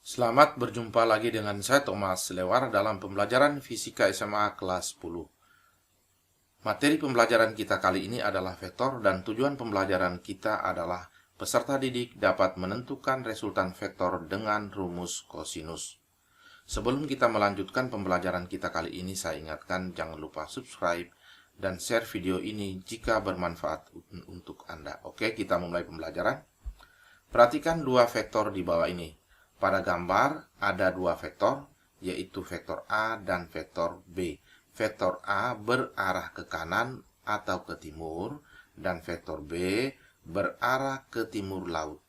Selamat berjumpa lagi dengan saya Thomas Lewar dalam pembelajaran Fisika SMA kelas 10. Materi pembelajaran kita kali ini adalah vektor dan tujuan pembelajaran kita adalah peserta didik dapat menentukan resultan vektor dengan rumus kosinus. Sebelum kita melanjutkan pembelajaran kita kali ini, saya ingatkan jangan lupa subscribe dan share video ini jika bermanfaat untuk Anda. Oke, kita mulai pembelajaran. Perhatikan dua vektor di bawah ini. Pada gambar ada dua vektor, yaitu vektor A dan vektor B. Vektor A berarah ke kanan atau ke timur, dan vektor B berarah ke timur laut,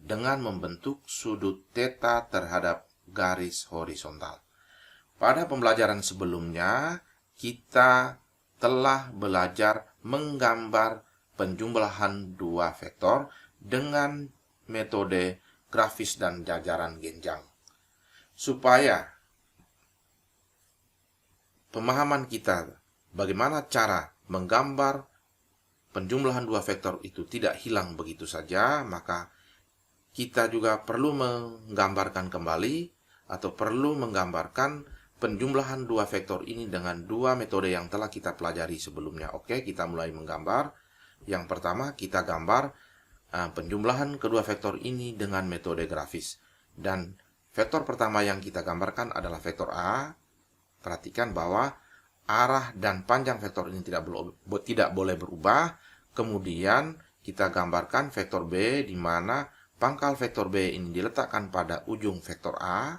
dengan membentuk sudut θ terhadap garis horizontal. Pada pembelajaran sebelumnya, kita telah belajar menggambar penjumlahan dua vektor dengan metode grafis dan jajaran genjang. Supaya pemahaman kita bagaimana cara menggambar penjumlahan dua vektor itu tidak hilang begitu saja, maka kita juga perlu menggambarkan kembali atau perlu menggambarkan penjumlahan dua vektor ini dengan dua metode yang telah kita pelajari sebelumnya. Oke, kita mulai menggambar. Yang pertama, kita gambar penjumlahan kedua vektor ini dengan metode grafis. Dan vektor pertama yang kita gambarkan adalah vektor A. Perhatikan bahwa arah dan panjang vektor ini tidak boleh berubah. Kemudian kita gambarkan vektor B, di mana pangkal vektor B ini diletakkan pada ujung vektor A.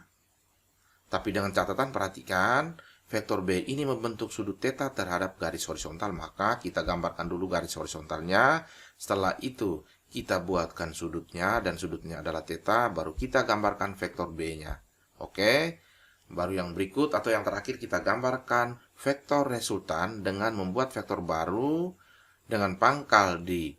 Tapi dengan catatan, perhatikan, vektor B ini membentuk sudut θ terhadap garis horizontal. Maka kita gambarkan dulu garis horizontalnya. Setelah itu kita buatkan sudutnya, dan sudutnya adalah θ, baru kita gambarkan vektor B-nya. Oke, baru yang berikut atau yang terakhir kita gambarkan vektor resultan dengan membuat vektor baru dengan pangkal di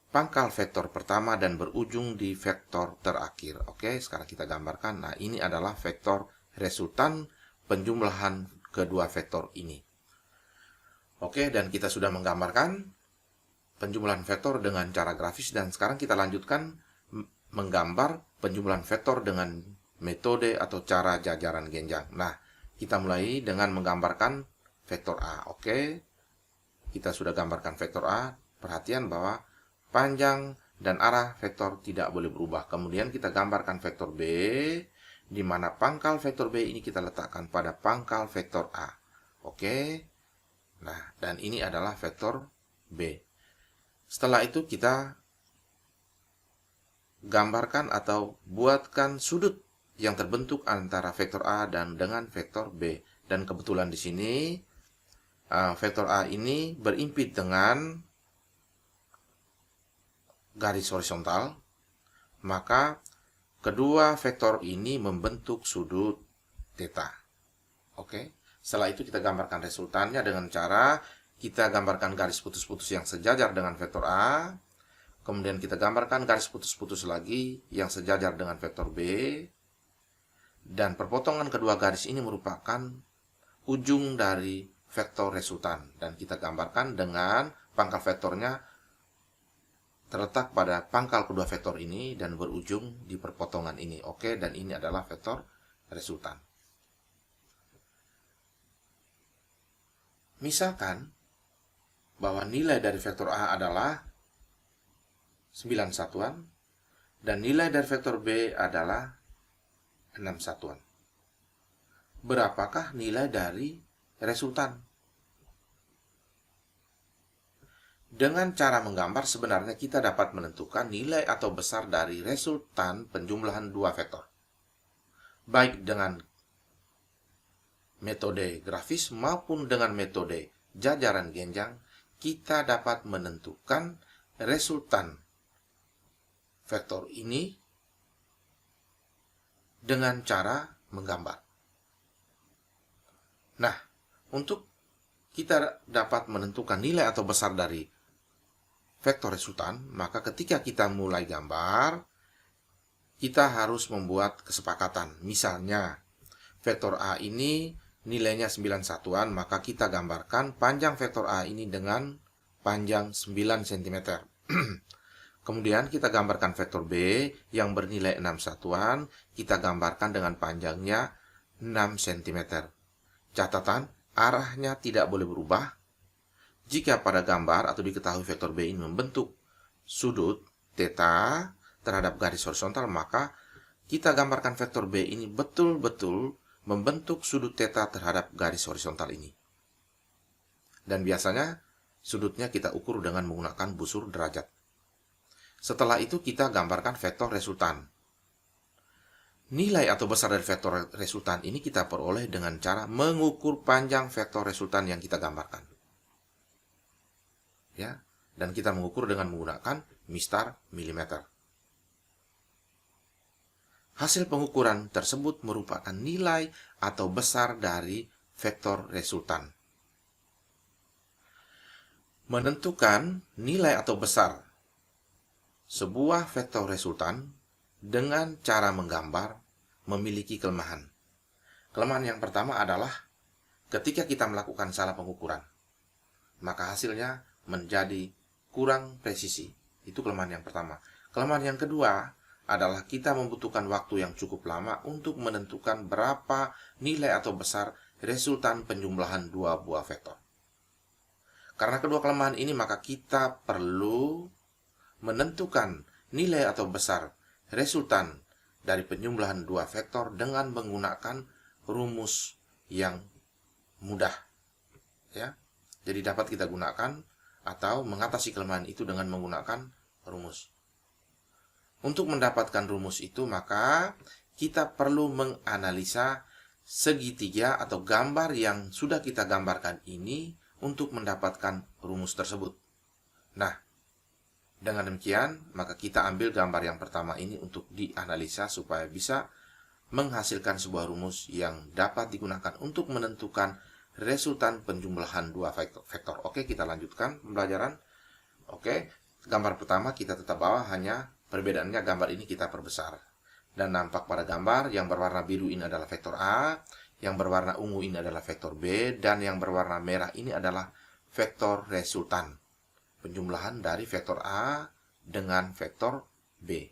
pangkal vektor pertama dan berujung di vektor terakhir. Oke, sekarang kita gambarkan. Nah, ini adalah vektor resultan penjumlahan kedua vektor ini. Oke, dan kita sudah menggambarkan penjumlahan vektor dengan cara grafis, dan sekarang kita lanjutkan menggambar penjumlahan vektor dengan metode atau cara jajaran genjang. Nah, kita mulai dengan menggambarkan vektor A. Oke, kita sudah gambarkan vektor A. Perhatian bahwa panjang dan arah vektor tidak boleh berubah. Kemudian kita gambarkan vektor B, di mana pangkal vektor B ini kita letakkan pada pangkal vektor A. Oke, nah, dan ini adalah vektor B. Setelah itu kita gambarkan atau buatkan sudut yang terbentuk antara vektor A dan dengan vektor B. Dan kebetulan di sini vektor A ini berimpit dengan garis horizontal, maka kedua vektor ini membentuk sudut θ. Oke, setelah itu kita gambarkan resultannya dengan cara kita gambarkan garis putus-putus yang sejajar dengan vektor A. Kemudian kita gambarkan garis putus-putus lagi yang sejajar dengan vektor B. Dan perpotongan kedua garis ini merupakan ujung dari vektor resultan. Dan kita gambarkan dengan pangkal vektornya terletak pada pangkal kedua vektor ini dan berujung di perpotongan ini. Oke, dan ini adalah vektor resultan. Misalkan bahwa nilai dari vektor A adalah 9 satuan dan nilai dari vektor B adalah 6 satuan. Berapakah nilai dari resultan? Dengan cara menggambar sebenarnya kita dapat menentukan nilai atau besar dari resultan penjumlahan dua vektor. Baik dengan metode grafis maupun dengan metode jajaran genjang, kita dapat menentukan resultan vektor ini dengan cara menggambar. Nah, untuk kita dapat menentukan nilai atau besar dari vektor resultan, maka ketika kita mulai gambar, kita harus membuat kesepakatan. Misalnya, vektor A ini nilainya 9 satuan, maka kita gambarkan panjang vektor A ini dengan panjang 9 cm. Kemudian kita gambarkan vektor B yang bernilai 6 satuan, kita gambarkan dengan panjangnya 6 cm. Catatan, arahnya tidak boleh berubah. Jika pada gambar atau diketahui vektor B ini membentuk sudut theta terhadap garis horizontal, maka kita gambarkan vektor B ini betul-betul membentuk sudut theta terhadap garis horizontal ini. Dan biasanya sudutnya kita ukur dengan menggunakan busur derajat. Setelah itu kita gambarkan vektor resultan. Nilai atau besar dari vektor resultan ini kita peroleh dengan cara mengukur panjang vektor resultan yang kita gambarkan. Ya, dan kita mengukur dengan menggunakan mistar milimeter. Hasil pengukuran tersebut merupakan nilai atau besar dari vektor resultan. Menentukan nilai atau besar sebuah vektor resultan dengan cara menggambar memiliki kelemahan. Kelemahan yang pertama adalah ketika kita melakukan salah pengukuran, maka hasilnya menjadi kurang presisi. Itu kelemahan yang pertama. Kelemahan yang kedua adalah kita membutuhkan waktu yang cukup lama untuk menentukan berapa nilai atau besar resultan penjumlahan dua buah vektor. Karena kedua kelemahan ini, maka kita perlu menentukan nilai atau besar resultan dari penjumlahan dua vektor dengan menggunakan rumus yang mudah. Ya. Jadi dapat kita gunakan atau mengatasi kelemahan itu dengan menggunakan rumus. Untuk mendapatkan rumus itu, maka kita perlu menganalisa segitiga atau gambar yang sudah kita gambarkan ini untuk mendapatkan rumus tersebut. Nah, dengan demikian, maka kita ambil gambar yang pertama ini untuk dianalisa supaya bisa menghasilkan sebuah rumus yang dapat digunakan untuk menentukan resultan penjumlahan dua vektor. Oke, kita lanjutkan pembelajaran. Oke, gambar pertama kita tetap bawa, hanya perbedaannya gambar ini kita perbesar. Dan nampak pada gambar yang berwarna biru ini adalah vektor A, yang berwarna ungu ini adalah vektor B, dan yang berwarna merah ini adalah vektor resultan. Penjumlahan dari vektor A dengan vektor B.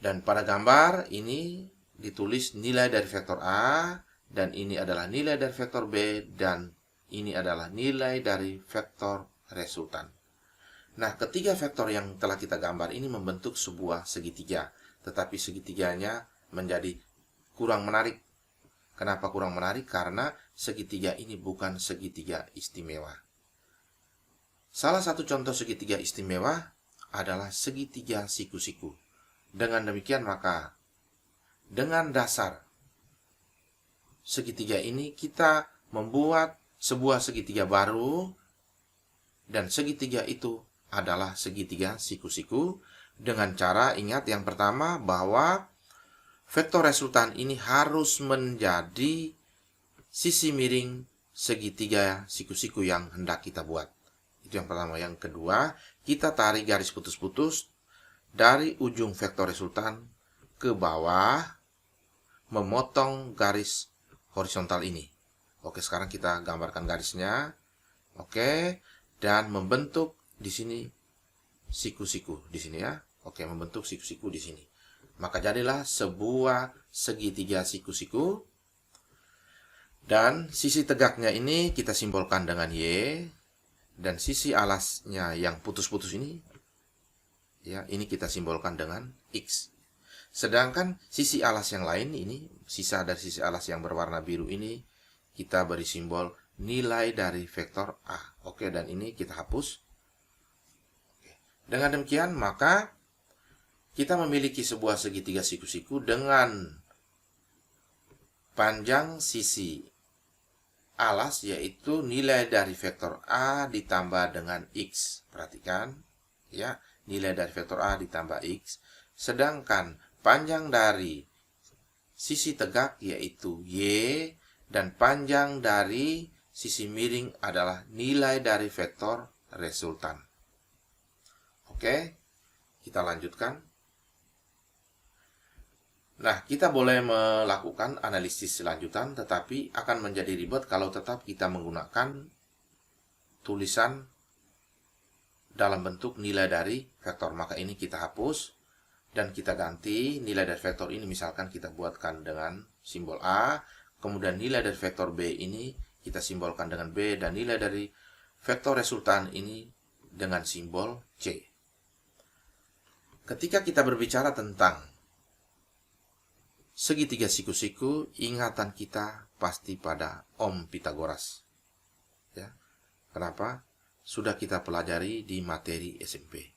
Dan pada gambar ini ditulis nilai dari vektor A, dan ini adalah nilai dari vektor B, dan ini adalah nilai dari vektor resultan. Nah, ketiga vektor yang telah kita gambar ini membentuk sebuah segitiga, tetapi segitiganya menjadi kurang menarik. Kenapa kurang menarik? Karena segitiga ini bukan segitiga istimewa. Salah satu contoh segitiga istimewa adalah segitiga siku-siku. Dengan demikian, maka dengan dasar segitiga ini kita membuat sebuah segitiga baru, dan segitiga itu adalah segitiga siku-siku dengan cara, ingat yang pertama, bahwa vektor resultan ini harus menjadi sisi miring segitiga siku-siku yang hendak kita buat. Itu yang pertama. Yang kedua, kita tarik garis putus-putus dari ujung vektor resultan ke bawah, memotong garis horizontal ini. Oke, sekarang kita gambarkan garisnya. Oke, dan membentuk di sini siku-siku di sini ya. Oke, membentuk siku-siku di sini. Maka jadilah sebuah segitiga siku-siku. Dan sisi tegaknya ini kita simbolkan dengan Y, dan sisi alasnya yang putus-putus ini ya, ini kita simbolkan dengan X. Sedangkan sisi alas yang lain ini, sisa dari sisi alas yang berwarna biru ini, kita beri simbol nilai dari vektor A. Oke, dan ini kita hapus. Dengan demikian, maka kita memiliki sebuah segitiga siku-siku dengan panjang sisi alas, yaitu nilai dari vektor A ditambah dengan X. Perhatikan, ya, nilai dari vektor A ditambah X. Sedangkan panjang dari sisi tegak yaitu Y, dan panjang dari sisi miring adalah nilai dari vektor resultan. Oke, kita lanjutkan. Nah, kita boleh melakukan analisis selanjutan, tetapi akan menjadi ribet kalau tetap kita menggunakan tulisan dalam bentuk nilai dari vektor. Maka ini kita hapus dan kita ganti nilai dari vektor ini, misalkan kita buatkan dengan simbol A, kemudian nilai dari vektor B ini kita simbolkan dengan B, dan nilai dari vektor resultan ini dengan simbol C. Ketika kita berbicara tentang segitiga siku-siku, ingatan kita pasti pada Om Pitagoras. Ya. Kenapa? Sudah kita pelajari di materi SMP.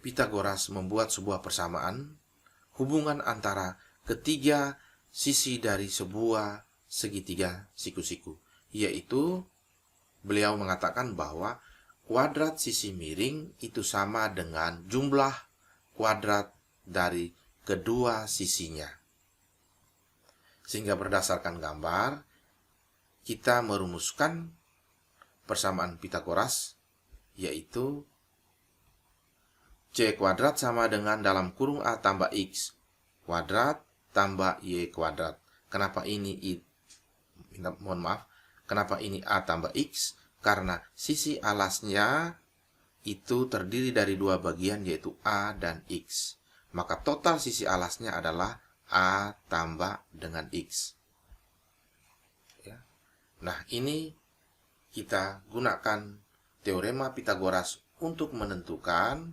Pitagoras membuat sebuah persamaan hubungan antara ketiga sisi dari sebuah segitiga siku-siku, yaitu beliau mengatakan bahwa kuadrat sisi miring itu sama dengan jumlah kuadrat dari kedua sisinya. Sehingga berdasarkan gambar, kita merumuskan persamaan Pitagoras, yaitu C kuadrat sama dengan dalam kurung A tambah X kuadrat tambah Y kuadrat. Kenapa ini kenapa ini A tambah X? Karena sisi alasnya itu terdiri dari dua bagian, yaitu A dan X. Maka total sisi alasnya adalah A tambah dengan X. Ya. Nah, ini kita gunakan teorema Pitagoras untuk menentukan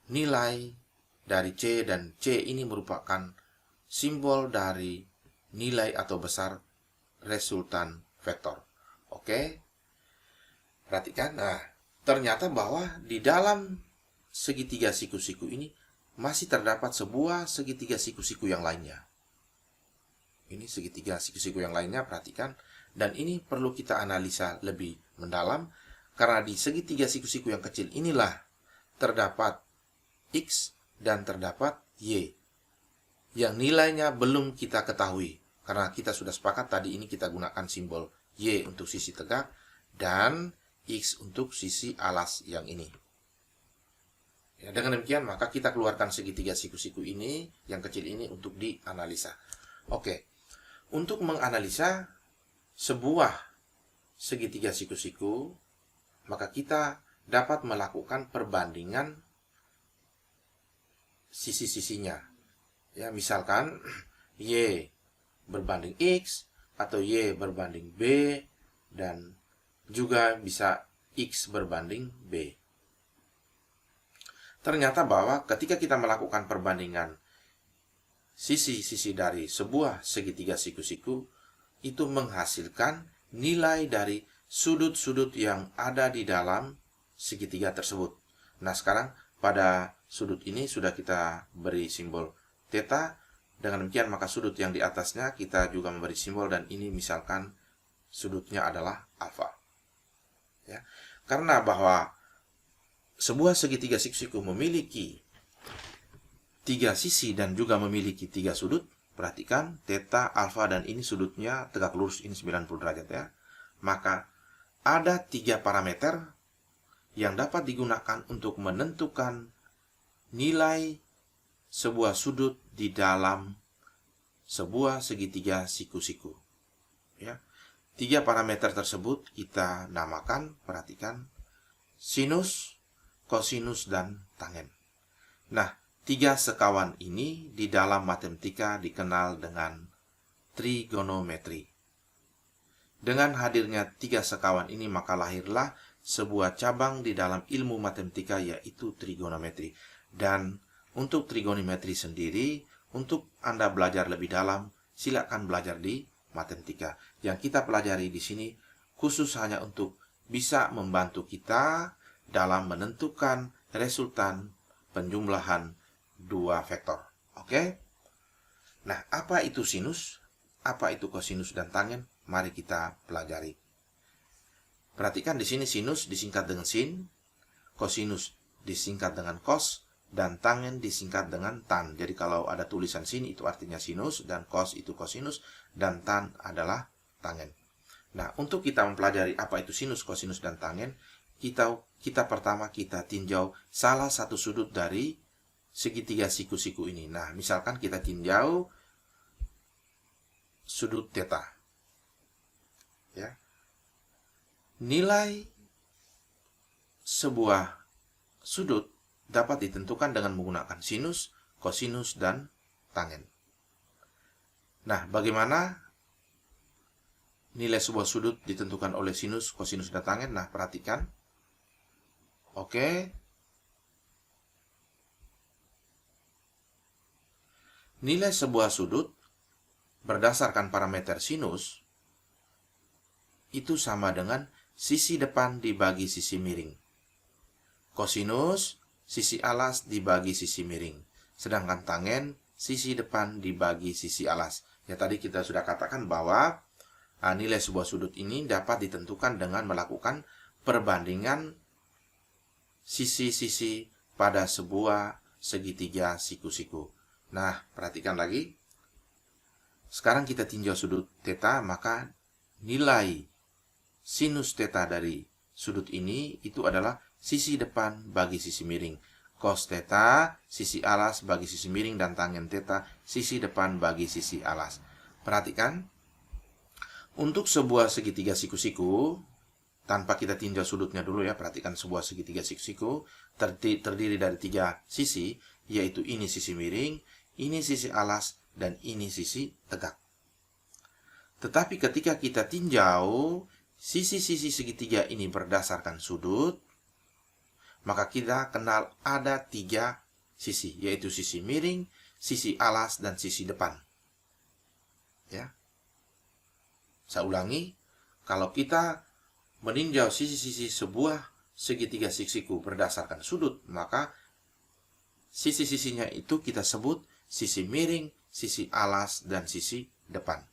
nilai dari C, dan C ini merupakan simbol dari nilai atau besar resultan vektor. Oke, perhatikan. Nah, ternyata bahwa di dalam segitiga siku-siku ini masih terdapat sebuah segitiga siku-siku yang lainnya. Ini segitiga siku-siku yang lainnya, perhatikan. Dan ini perlu kita analisa lebih mendalam, karena di segitiga siku-siku yang kecil inilah terdapat X dan terdapat Y, yang nilainya belum kita ketahui. Karena kita sudah sepakat tadi ini kita gunakan simbol Y untuk sisi tegak dan X untuk sisi alas yang ini. Ya, dengan demikian maka kita keluarkan segitiga siku-siku ini, yang kecil ini, untuk dianalisa. Oke, untuk menganalisa sebuah segitiga siku-siku, maka kita dapat melakukan perbandingan sisi-sisinya. Ya, misalkan Y berbanding X atau Y berbanding B, dan juga bisa X berbanding B. Ternyata bahwa ketika kita melakukan perbandingan sisi-sisi dari sebuah segitiga siku-siku, itu menghasilkan nilai dari sudut-sudut yang ada di dalam segitiga tersebut. Nah, sekarang pada sudut ini sudah kita beri simbol theta. Dengan demikian maka sudut yang di atasnya kita juga memberi simbol, dan ini misalkan sudutnya adalah alfa. Ya. Karena bahwa sebuah segitiga siku-siku memiliki tiga sisi dan juga memiliki tiga sudut, perhatikan theta, alfa, dan ini sudutnya tegak lurus, ini 90 derajat ya. Maka ada tiga parameter yang dapat digunakan untuk menentukan nilai sebuah sudut di dalam sebuah segitiga siku-siku. Ya. Tiga parameter tersebut kita namakan, perhatikan, sinus, kosinus, dan tangen. Nah, tiga sekawan ini di dalam matematika dikenal dengan trigonometri. Dengan hadirnya tiga sekawan ini maka lahirlah sebuah cabang di dalam ilmu matematika, yaitu trigonometri. Dan untuk trigonometri sendiri, untuk Anda belajar lebih dalam, silakan belajar di matematika. Yang kita pelajari di sini khusus hanya untuk bisa membantu kita dalam menentukan resultan penjumlahan dua vektor. Oke? Nah, apa itu sinus? Apa itu kosinus dan tangen? Mari kita pelajari. Perhatikan di sini sinus disingkat dengan sin, kosinus disingkat dengan cos, dan tangen disingkat dengan tan. Jadi kalau ada tulisan sin itu artinya sinus, dan cos itu kosinus, dan tan adalah tangen. Nah, untuk kita mempelajari apa itu sinus, kosinus, dan tangen, kita pertama kita tinjau salah satu sudut dari segitiga siku-siku ini. Nah, misalkan kita tinjau sudut theta. Ya. nilai sebuah sudut dapat ditentukan dengan menggunakan sinus, kosinus, dan tangen. Nah, bagaimana nilai sebuah sudut ditentukan oleh sinus, kosinus, dan tangen? Nah, perhatikan. Oke. Nilai sebuah sudut berdasarkan parameter sinus itu sama dengan sisi depan dibagi sisi miring. Kosinus, sisi alas dibagi sisi miring. Sedangkan tangen, sisi depan dibagi sisi alas. Ya, tadi kita sudah katakan bahwa nilai sebuah sudut ini dapat ditentukan dengan melakukan perbandingan sisi-sisi pada sebuah segitiga siku-siku. Nah, perhatikan lagi. Sekarang kita tinjau sudut theta, maka nilai sinus theta dari sudut ini itu adalah sisi depan bagi sisi miring. Cos theta, sisi alas bagi sisi miring, dan tangen theta, sisi depan bagi sisi alas. Perhatikan, untuk sebuah segitiga siku-siku, tanpa kita tinjau sudutnya dulu ya, perhatikan sebuah segitiga siku-siku terdiri dari 3 sisi, yaitu ini sisi miring, ini sisi alas, dan ini sisi tegak. Tetapi ketika kita tinjau sisi-sisi segitiga ini berdasarkan sudut, maka kita kenal ada 3 sisi, yaitu sisi miring, sisi alas, dan sisi depan. Ya. Saya ulangi, kalau kita meninjau sisi-sisi sebuah segitiga siku berdasarkan sudut, maka sisi-sisinya itu kita sebut sisi miring, sisi alas, dan sisi depan.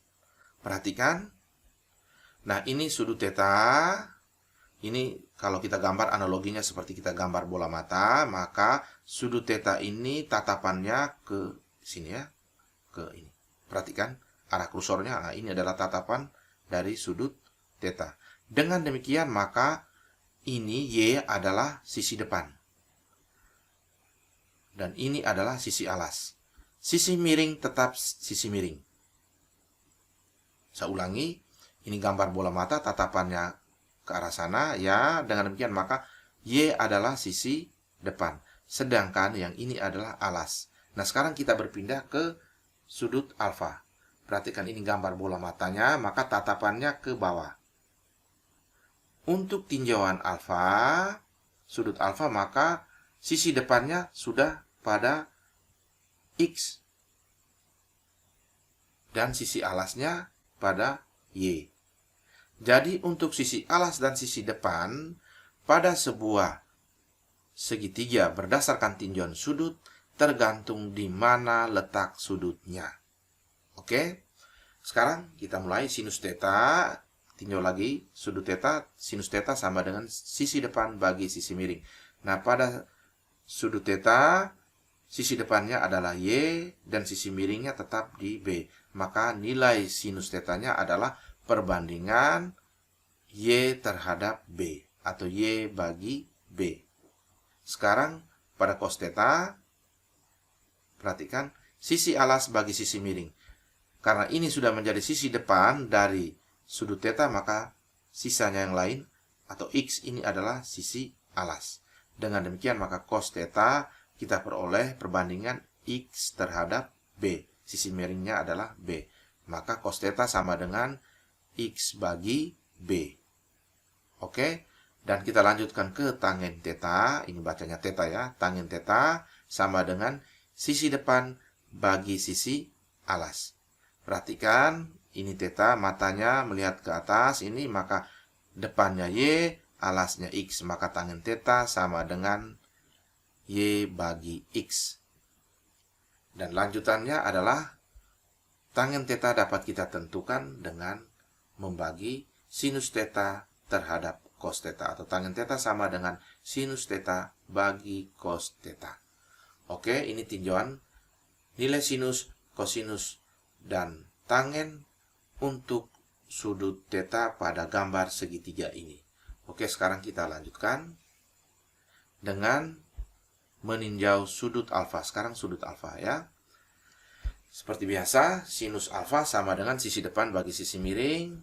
Perhatikan. Nah, ini sudut theta. Ini kalau kita gambar analoginya seperti kita gambar bola mata, maka sudut theta ini tatapannya ke sini ya, ke ini. Perhatikan arah kursornya. Nah, ini adalah tatapan dari sudut theta. Dengan demikian maka ini Y adalah sisi depan. Dan ini adalah sisi alas. Sisi miring tetap sisi miring. Saya ulangi, ini gambar bola mata, tatapannya ke arah sana, ya. Dengan demikian maka Y adalah sisi depan, sedangkan yang ini adalah alas. Nah, sekarang kita berpindah ke sudut alfa. Perhatikan ini gambar bola matanya, maka tatapannya ke bawah. Untuk tinjauan alfa, sudut alfa, maka sisi depannya sudah pada X dan sisi alasnya pada Y. Jadi untuk sisi alas dan sisi depan pada sebuah segitiga berdasarkan tinjauan sudut tergantung di mana letak sudutnya. Oke. Sekarang kita mulai sinus theta. Tinjau lagi sudut theta, sinus theta sama dengan sisi depan bagi sisi miring. Nah, pada sudut theta sisi depannya adalah Y dan sisi miringnya tetap di B. Maka nilai sinus theta-nya adalah perbandingan Y terhadap B atau Y bagi B. Sekarang pada cos theta, perhatikan sisi alas bagi sisi miring. Karena ini sudah menjadi sisi depan dari sudut theta, maka sisanya yang lain atau X ini adalah sisi alas. Dengan demikian maka cos theta kita peroleh perbandingan X terhadap B. Sisi miringnya adalah B. Maka cos theta sama dengan X bagi B. Oke. Dan kita lanjutkan ke tangen theta. Ini bacanya theta ya. Tangen theta sama dengan sisi depan bagi sisi alas. Perhatikan, ini theta, matanya melihat ke atas. Ini maka depannya Y, alasnya X. Maka tangen theta sama dengan Y bagi X. Dan lanjutannya adalah tangen theta dapat kita tentukan dengan membagi sinus theta terhadap cos theta. Atau tangen theta sama dengan sinus theta bagi cos theta. Oke, ini tinjauan nilai sinus, kosinus, dan tangen untuk sudut theta pada gambar segitiga ini. Oke, sekarang kita lanjutkan dengan meninjau sudut alfa. Sekarang sudut alfa ya. Seperti biasa, sinus alfa sama dengan sisi depan bagi sisi miring,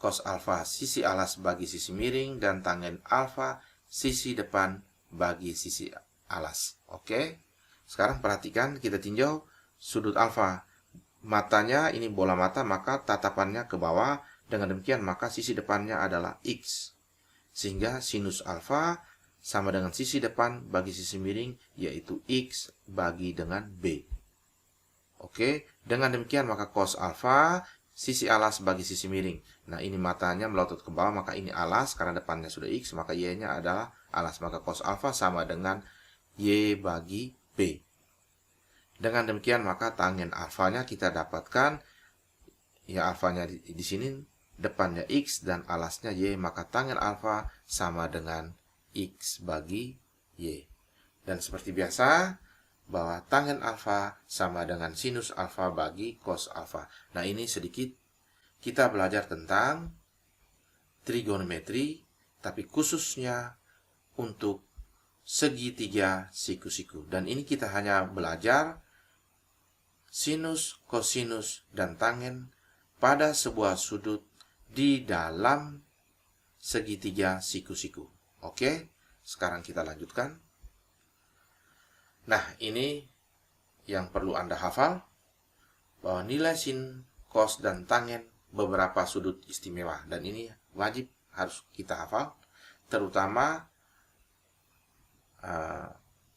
cos alfa sisi alas bagi sisi miring, dan tangen alfa sisi depan bagi sisi alas. Oke, sekarang perhatikan, kita tinjau sudut alfa. Matanya ini bola mata, maka tatapannya ke bawah. Dengan demikian maka sisi depannya adalah X. Sehingga sinus alfa sama dengan sisi depan bagi sisi miring, yaitu X bagi dengan B. Oke, dengan demikian maka cos alfa sisi alas bagi sisi miring. Nah, ini matanya melotot ke bawah, maka ini alas, karena depannya sudah X, maka Y-nya adalah alas. Maka cos alfa sama dengan Y bagi B. Dengan demikian maka tangen alfanya kita dapatkan, ya alfanya di sini, depannya X dan alasnya Y, maka tangen alfa sama dengan X bagi Y. Dan seperti biasa, bahwa tangen alfa sama dengan sinus alfa bagi cos alfa. Nah, ini sedikit kita belajar tentang trigonometri, tapi khususnya untuk segitiga siku-siku. Dan ini kita hanya belajar sinus, kosinus, dan tangen pada sebuah sudut di dalam segitiga siku-siku. Oke, sekarang kita lanjutkan. Nah, ini yang perlu Anda hafal, bahwa nilai sin, cos, dan tangen beberapa sudut istimewa. Dan ini wajib harus kita hafal, terutama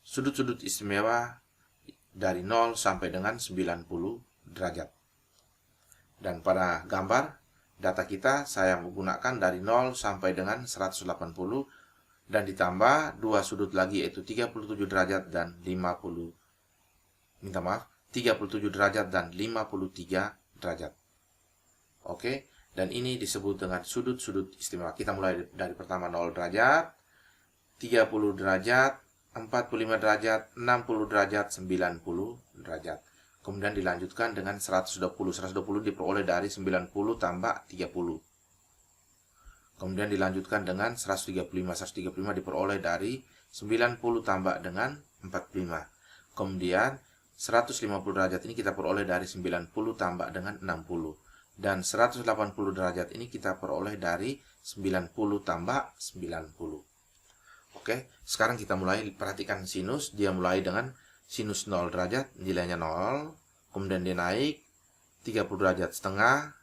sudut-sudut istimewa dari 0 sampai dengan 90 derajat. Dan pada gambar data kita saya menggunakan dari 0 sampai dengan 180 dan ditambah dua sudut lagi, yaitu 37 derajat dan 37 derajat dan 53 derajat. Oke, dan ini disebut dengan sudut-sudut istimewa. Kita mulai dari pertama 0 derajat, 30 derajat, 45 derajat, 60 derajat, 90 derajat. Kemudian dilanjutkan dengan 120. 120 diperoleh dari 90 tambah 30. Kemudian dilanjutkan dengan 135. 135 diperoleh dari 90 tambah dengan 45. Kemudian 150 derajat ini kita peroleh dari 90 tambah dengan 60. Dan 180 derajat ini kita peroleh dari 90 tambah 90. Oke, sekarang kita mulai perhatikan sinus. Dia mulai dengan sinus 0 derajat, nilainya 0. Kemudian dia naik 30 derajat setengah.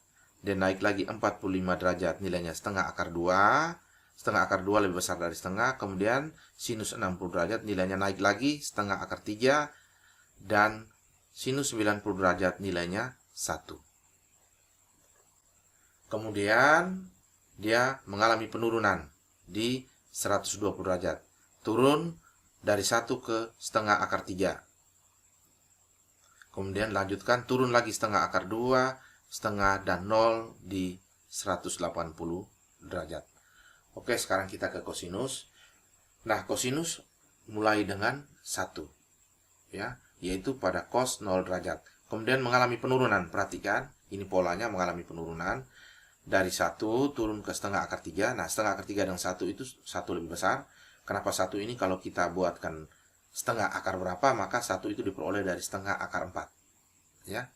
Dia naik lagi 45 derajat, nilainya setengah akar 2. Setengah akar 2 lebih besar dari setengah. Kemudian sinus 60 derajat, nilainya naik lagi setengah akar 3. Dan sinus 90 derajat, nilainya 1. Kemudian dia mengalami penurunan di 120 derajat. Turun dari 1 ke setengah akar 3. Kemudian lanjutkan, turun lagi setengah akar 2, setengah, dan 0 di 180 derajat. Oke, sekarang kita ke kosinus. Nah, kosinus mulai dengan 1. Ya, yaitu pada cos 0 derajat. Kemudian mengalami penurunan. Perhatikan, ini polanya mengalami penurunan. Dari 1 turun ke setengah akar 3. Nah, setengah akar 3 dan 1 itu 1 lebih besar. Kenapa 1 ini kalau kita buatkan setengah akar berapa, maka 1 itu diperoleh dari setengah akar 4. Ya.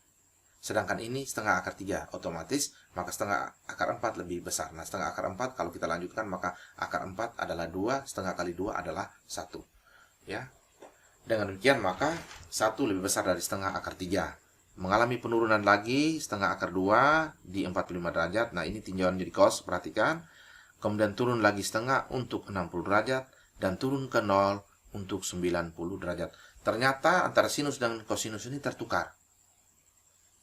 Sedangkan ini setengah akar 3. Otomatis, maka setengah akar 4 lebih besar. Nah, setengah akar 4 kalau kita lanjutkan, maka akar 4 adalah 2. Setengah kali 2 adalah 1. Ya. Dengan demikian, maka 1 lebih besar dari setengah akar 3. Mengalami penurunan lagi setengah akar 2 di 45 derajat. Nah, ini tinjauan jadi cos, perhatikan. Kemudian turun lagi setengah untuk 60 derajat dan turun ke 0 untuk 90 derajat. Ternyata antara sinus dan kosinus ini tertukar.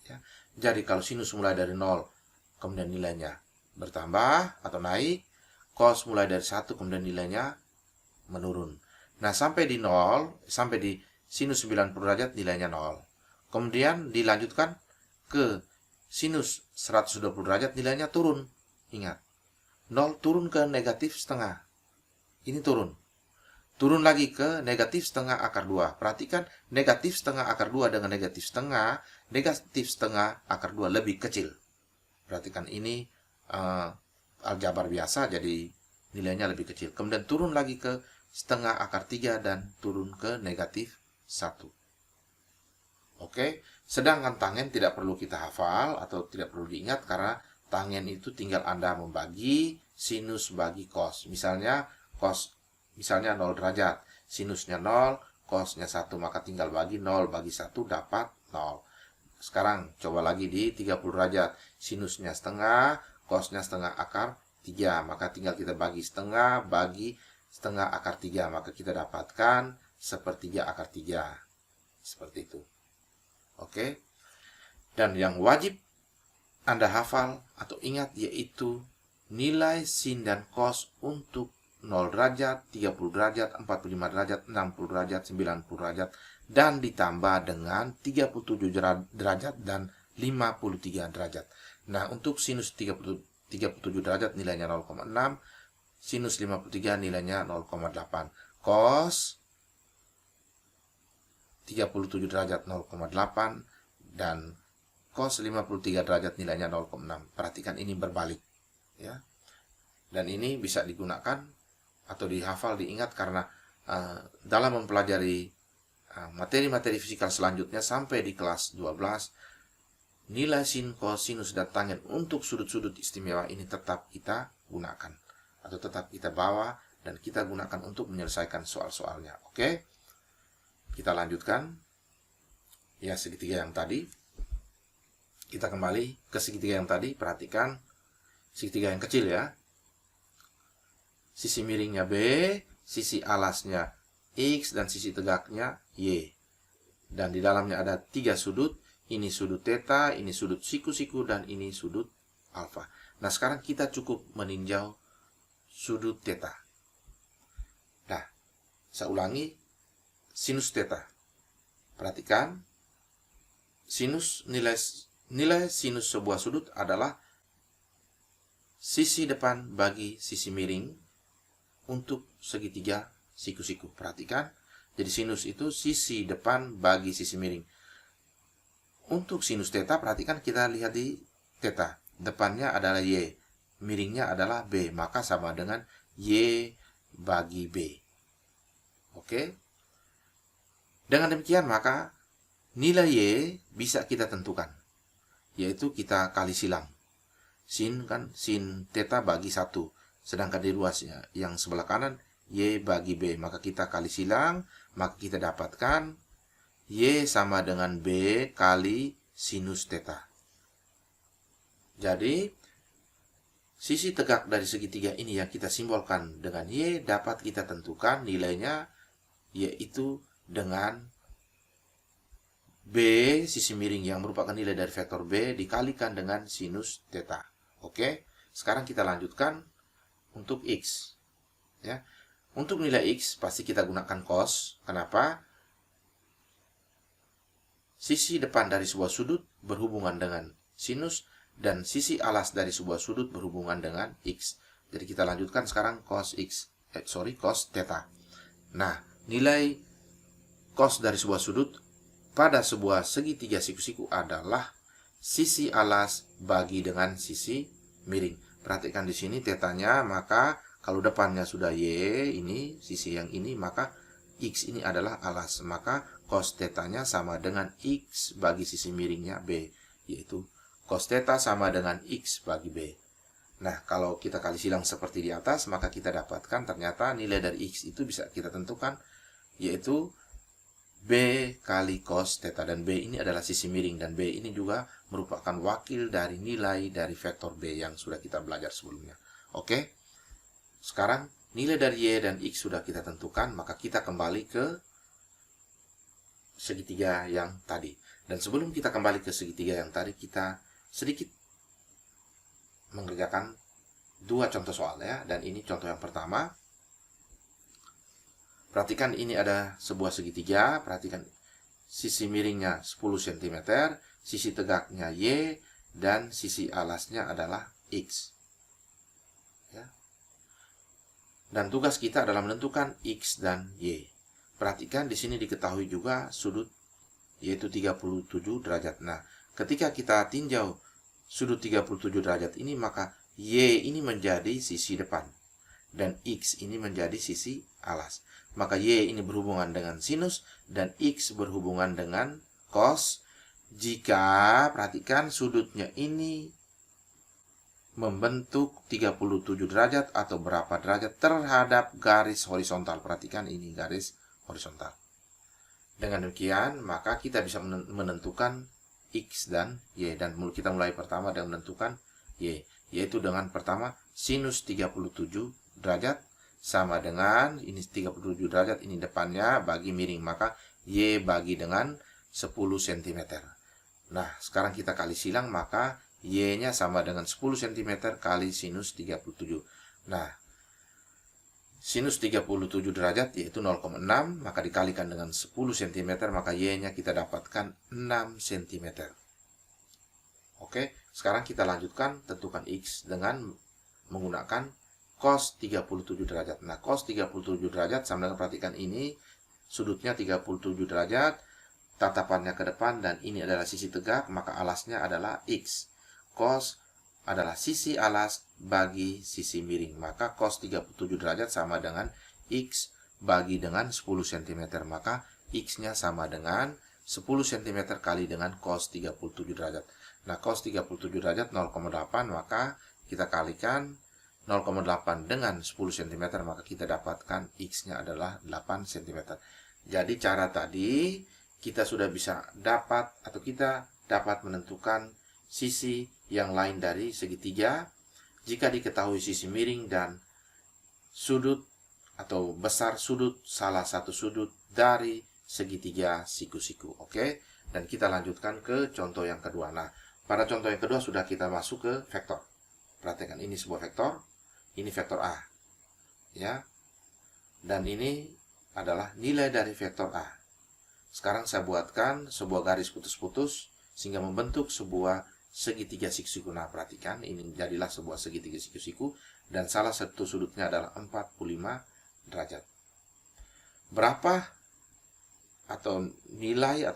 Ya. Jadi kalau sinus mulai dari 0 kemudian nilainya bertambah atau naik, cos mulai dari 1 kemudian nilainya menurun. Nah, sampai di 0, sampai di sinus 90 derajat nilainya 0. Kemudian dilanjutkan ke sinus 120 derajat, nilainya turun. Ingat, 0 turun ke negatif setengah. Ini turun. Turun lagi ke negatif setengah akar 2. Perhatikan, negatif setengah akar 2 dengan negatif setengah akar 2 lebih kecil. Perhatikan, ini aljabar biasa, jadi nilainya lebih kecil. Kemudian turun lagi ke setengah akar 3 dan turun ke negatif 1. Oke, sedangkan tangen tidak perlu kita hafal atau tidak perlu diingat, karena tangen itu tinggal Anda membagi sinus bagi cos. Misalnya 0 derajat, sinusnya 0, cosnya 1, maka tinggal bagi 0 bagi 1 dapat 0. Sekarang coba lagi di 30 derajat, sinusnya setengah, cosnya setengah akar 3, maka tinggal kita bagi setengah bagi setengah akar 3, maka kita dapatkan sepertiga akar 3. Seperti itu. Oke. Dan yang wajib Anda hafal atau ingat yaitu nilai sin dan cos untuk 0 derajat, 30 derajat, 45 derajat, 60 derajat, 90 derajat, dan ditambah dengan 37 derajat dan 53 derajat. Nah, untuk sinus 37 derajat nilainya 0,6, sinus 53 nilainya 0,8, cos 37 derajat 0,8, dan cos 53 derajat nilainya 0,6. Perhatikan ini berbalik, ya. Dan ini bisa digunakan atau dihafal, diingat karena dalam mempelajari materi-materi fisika selanjutnya sampai di kelas 12, nilai sin, cos, sinus, dan tangen untuk sudut-sudut istimewa ini tetap kita gunakan atau tetap kita bawa dan kita gunakan untuk menyelesaikan soal-soalnya. Oke, kita lanjutkan. Ya, segitiga yang tadi. Kita kembali ke segitiga yang tadi. Perhatikan segitiga yang kecil ya. Sisi miringnya B, sisi alasnya X, dan sisi tegaknya Y. Dan di dalamnya ada 3 sudut. Ini sudut theta, ini sudut siku-siku, dan ini sudut alfa. Nah, sekarang kita cukup meninjau sudut theta. Nah, saya ulangi, sinus theta. Perhatikan, nilai sinus sebuah sudut adalah sisi depan bagi sisi miring untuk segitiga siku-siku. Perhatikan, jadi sinus itu sisi depan bagi sisi miring. Untuk sinus theta, perhatikan, kita lihat di theta. Depannya adalah Y, miringnya adalah B, maka sama dengan Y bagi B. Oke. Dengan demikian, maka nilai Y bisa kita tentukan, yaitu kita kali silang. Sin theta bagi 1, sedangkan di ruasnya yang sebelah kanan Y bagi B, maka kita kali silang, maka kita dapatkan Y sama dengan B kali sinus theta. Jadi sisi tegak dari segitiga ini yang kita simbolkan dengan Y dapat kita tentukan nilainya, yaitu dengan B sisi miring yang merupakan nilai dari vektor B dikalikan dengan sinus theta. Oke, sekarang kita lanjutkan untuk X. Ya. Untuk nilai X pasti kita gunakan cos. Kenapa? Sisi depan dari sebuah sudut berhubungan dengan sinus dan sisi alas dari sebuah sudut berhubungan dengan X. Jadi kita lanjutkan sekarang cos theta. Nah, nilai cos dari sebuah sudut pada sebuah segitiga siku-siku adalah sisi alas bagi dengan sisi miring. Perhatikan di sini tetanya, maka kalau depannya sudah Y, ini sisi yang ini, maka X ini adalah alas. Maka cos tetanya sama dengan X bagi sisi miringnya B, yaitu cos theta sama dengan X bagi B. Nah, kalau kita kali silang seperti di atas, maka kita dapatkan ternyata nilai dari X itu bisa kita tentukan, yaitu B kali cos theta, dan B ini adalah sisi miring, dan B ini juga merupakan wakil dari nilai dari vektor B yang sudah kita belajar sebelumnya. Oke, sekarang nilai dari Y dan X sudah kita tentukan, maka kita kembali ke segitiga yang tadi. Dan sebelum kita kembali ke segitiga yang tadi, kita sedikit mengerjakan 2 contoh soal ya. Dan ini contoh yang pertama. Perhatikan, ini ada sebuah segitiga. Perhatikan sisi miringnya 10 cm, sisi tegaknya Y, dan sisi alasnya adalah X. Ya. Dan tugas kita adalah menentukan X dan Y. Perhatikan di sini diketahui juga sudut, yaitu 37 derajat. Nah, ketika kita tinjau sudut 37 derajat ini, maka Y ini menjadi sisi depan dan X ini menjadi sisi alas. Maka Y ini berhubungan dengan sinus dan X berhubungan dengan cos. Jika, perhatikan, sudutnya ini membentuk 37 derajat atau berapa derajat terhadap garis horizontal. Perhatikan ini garis horizontal. Dengan demikian, maka kita bisa menentukan X dan Y. Dan kita mulai pertama dengan menentukan Y. Yaitu dengan pertama, sinus 37 derajat sama dengan, ini 37 derajat, ini depannya bagi miring. Maka Y bagi dengan 10 cm. Nah, sekarang kita kali silang, maka Y-nya sama dengan 10 cm kali sinus 37. Nah, sinus 37 derajat yaitu 0,6, maka dikalikan dengan 10 cm, maka Y-nya kita dapatkan 6 cm. Oke, sekarang kita lanjutkan tentukan X dengan menggunakan cos 37 derajat. Nah, cos 37 derajat sama dengan, perhatikan ini, sudutnya 37 derajat, tatapannya ke depan, dan ini adalah sisi tegak, maka alasnya adalah X. Cos adalah sisi alas bagi sisi miring, maka cos 37 derajat sama dengan X bagi dengan 10 cm, maka X-nya sama dengan 10 cm kali dengan cos 37 derajat. Nah, cos 37 derajat 0,8, maka kita kalikan 0,8 dengan 10 cm, maka kita dapatkan X-nya adalah 8 cm. Jadi cara tadi kita sudah bisa dapat, atau kita dapat menentukan sisi yang lain dari segitiga jika diketahui sisi miring dan sudut atau besar sudut salah satu sudut dari segitiga siku-siku. Oke, dan kita lanjutkan ke contoh yang kedua. Nah, pada contoh yang kedua sudah kita masuk ke vektor. Perhatikan, ini sebuah vektor, ini vektor A, ya, dan ini adalah nilai dari vektor A. Sekarang saya buatkan sebuah garis putus-putus sehingga membentuk sebuah segitiga siku-siku. Nah, perhatikan, ini jadilah sebuah segitiga siku-siku dan salah satu sudutnya adalah 45 derajat. Berapa atau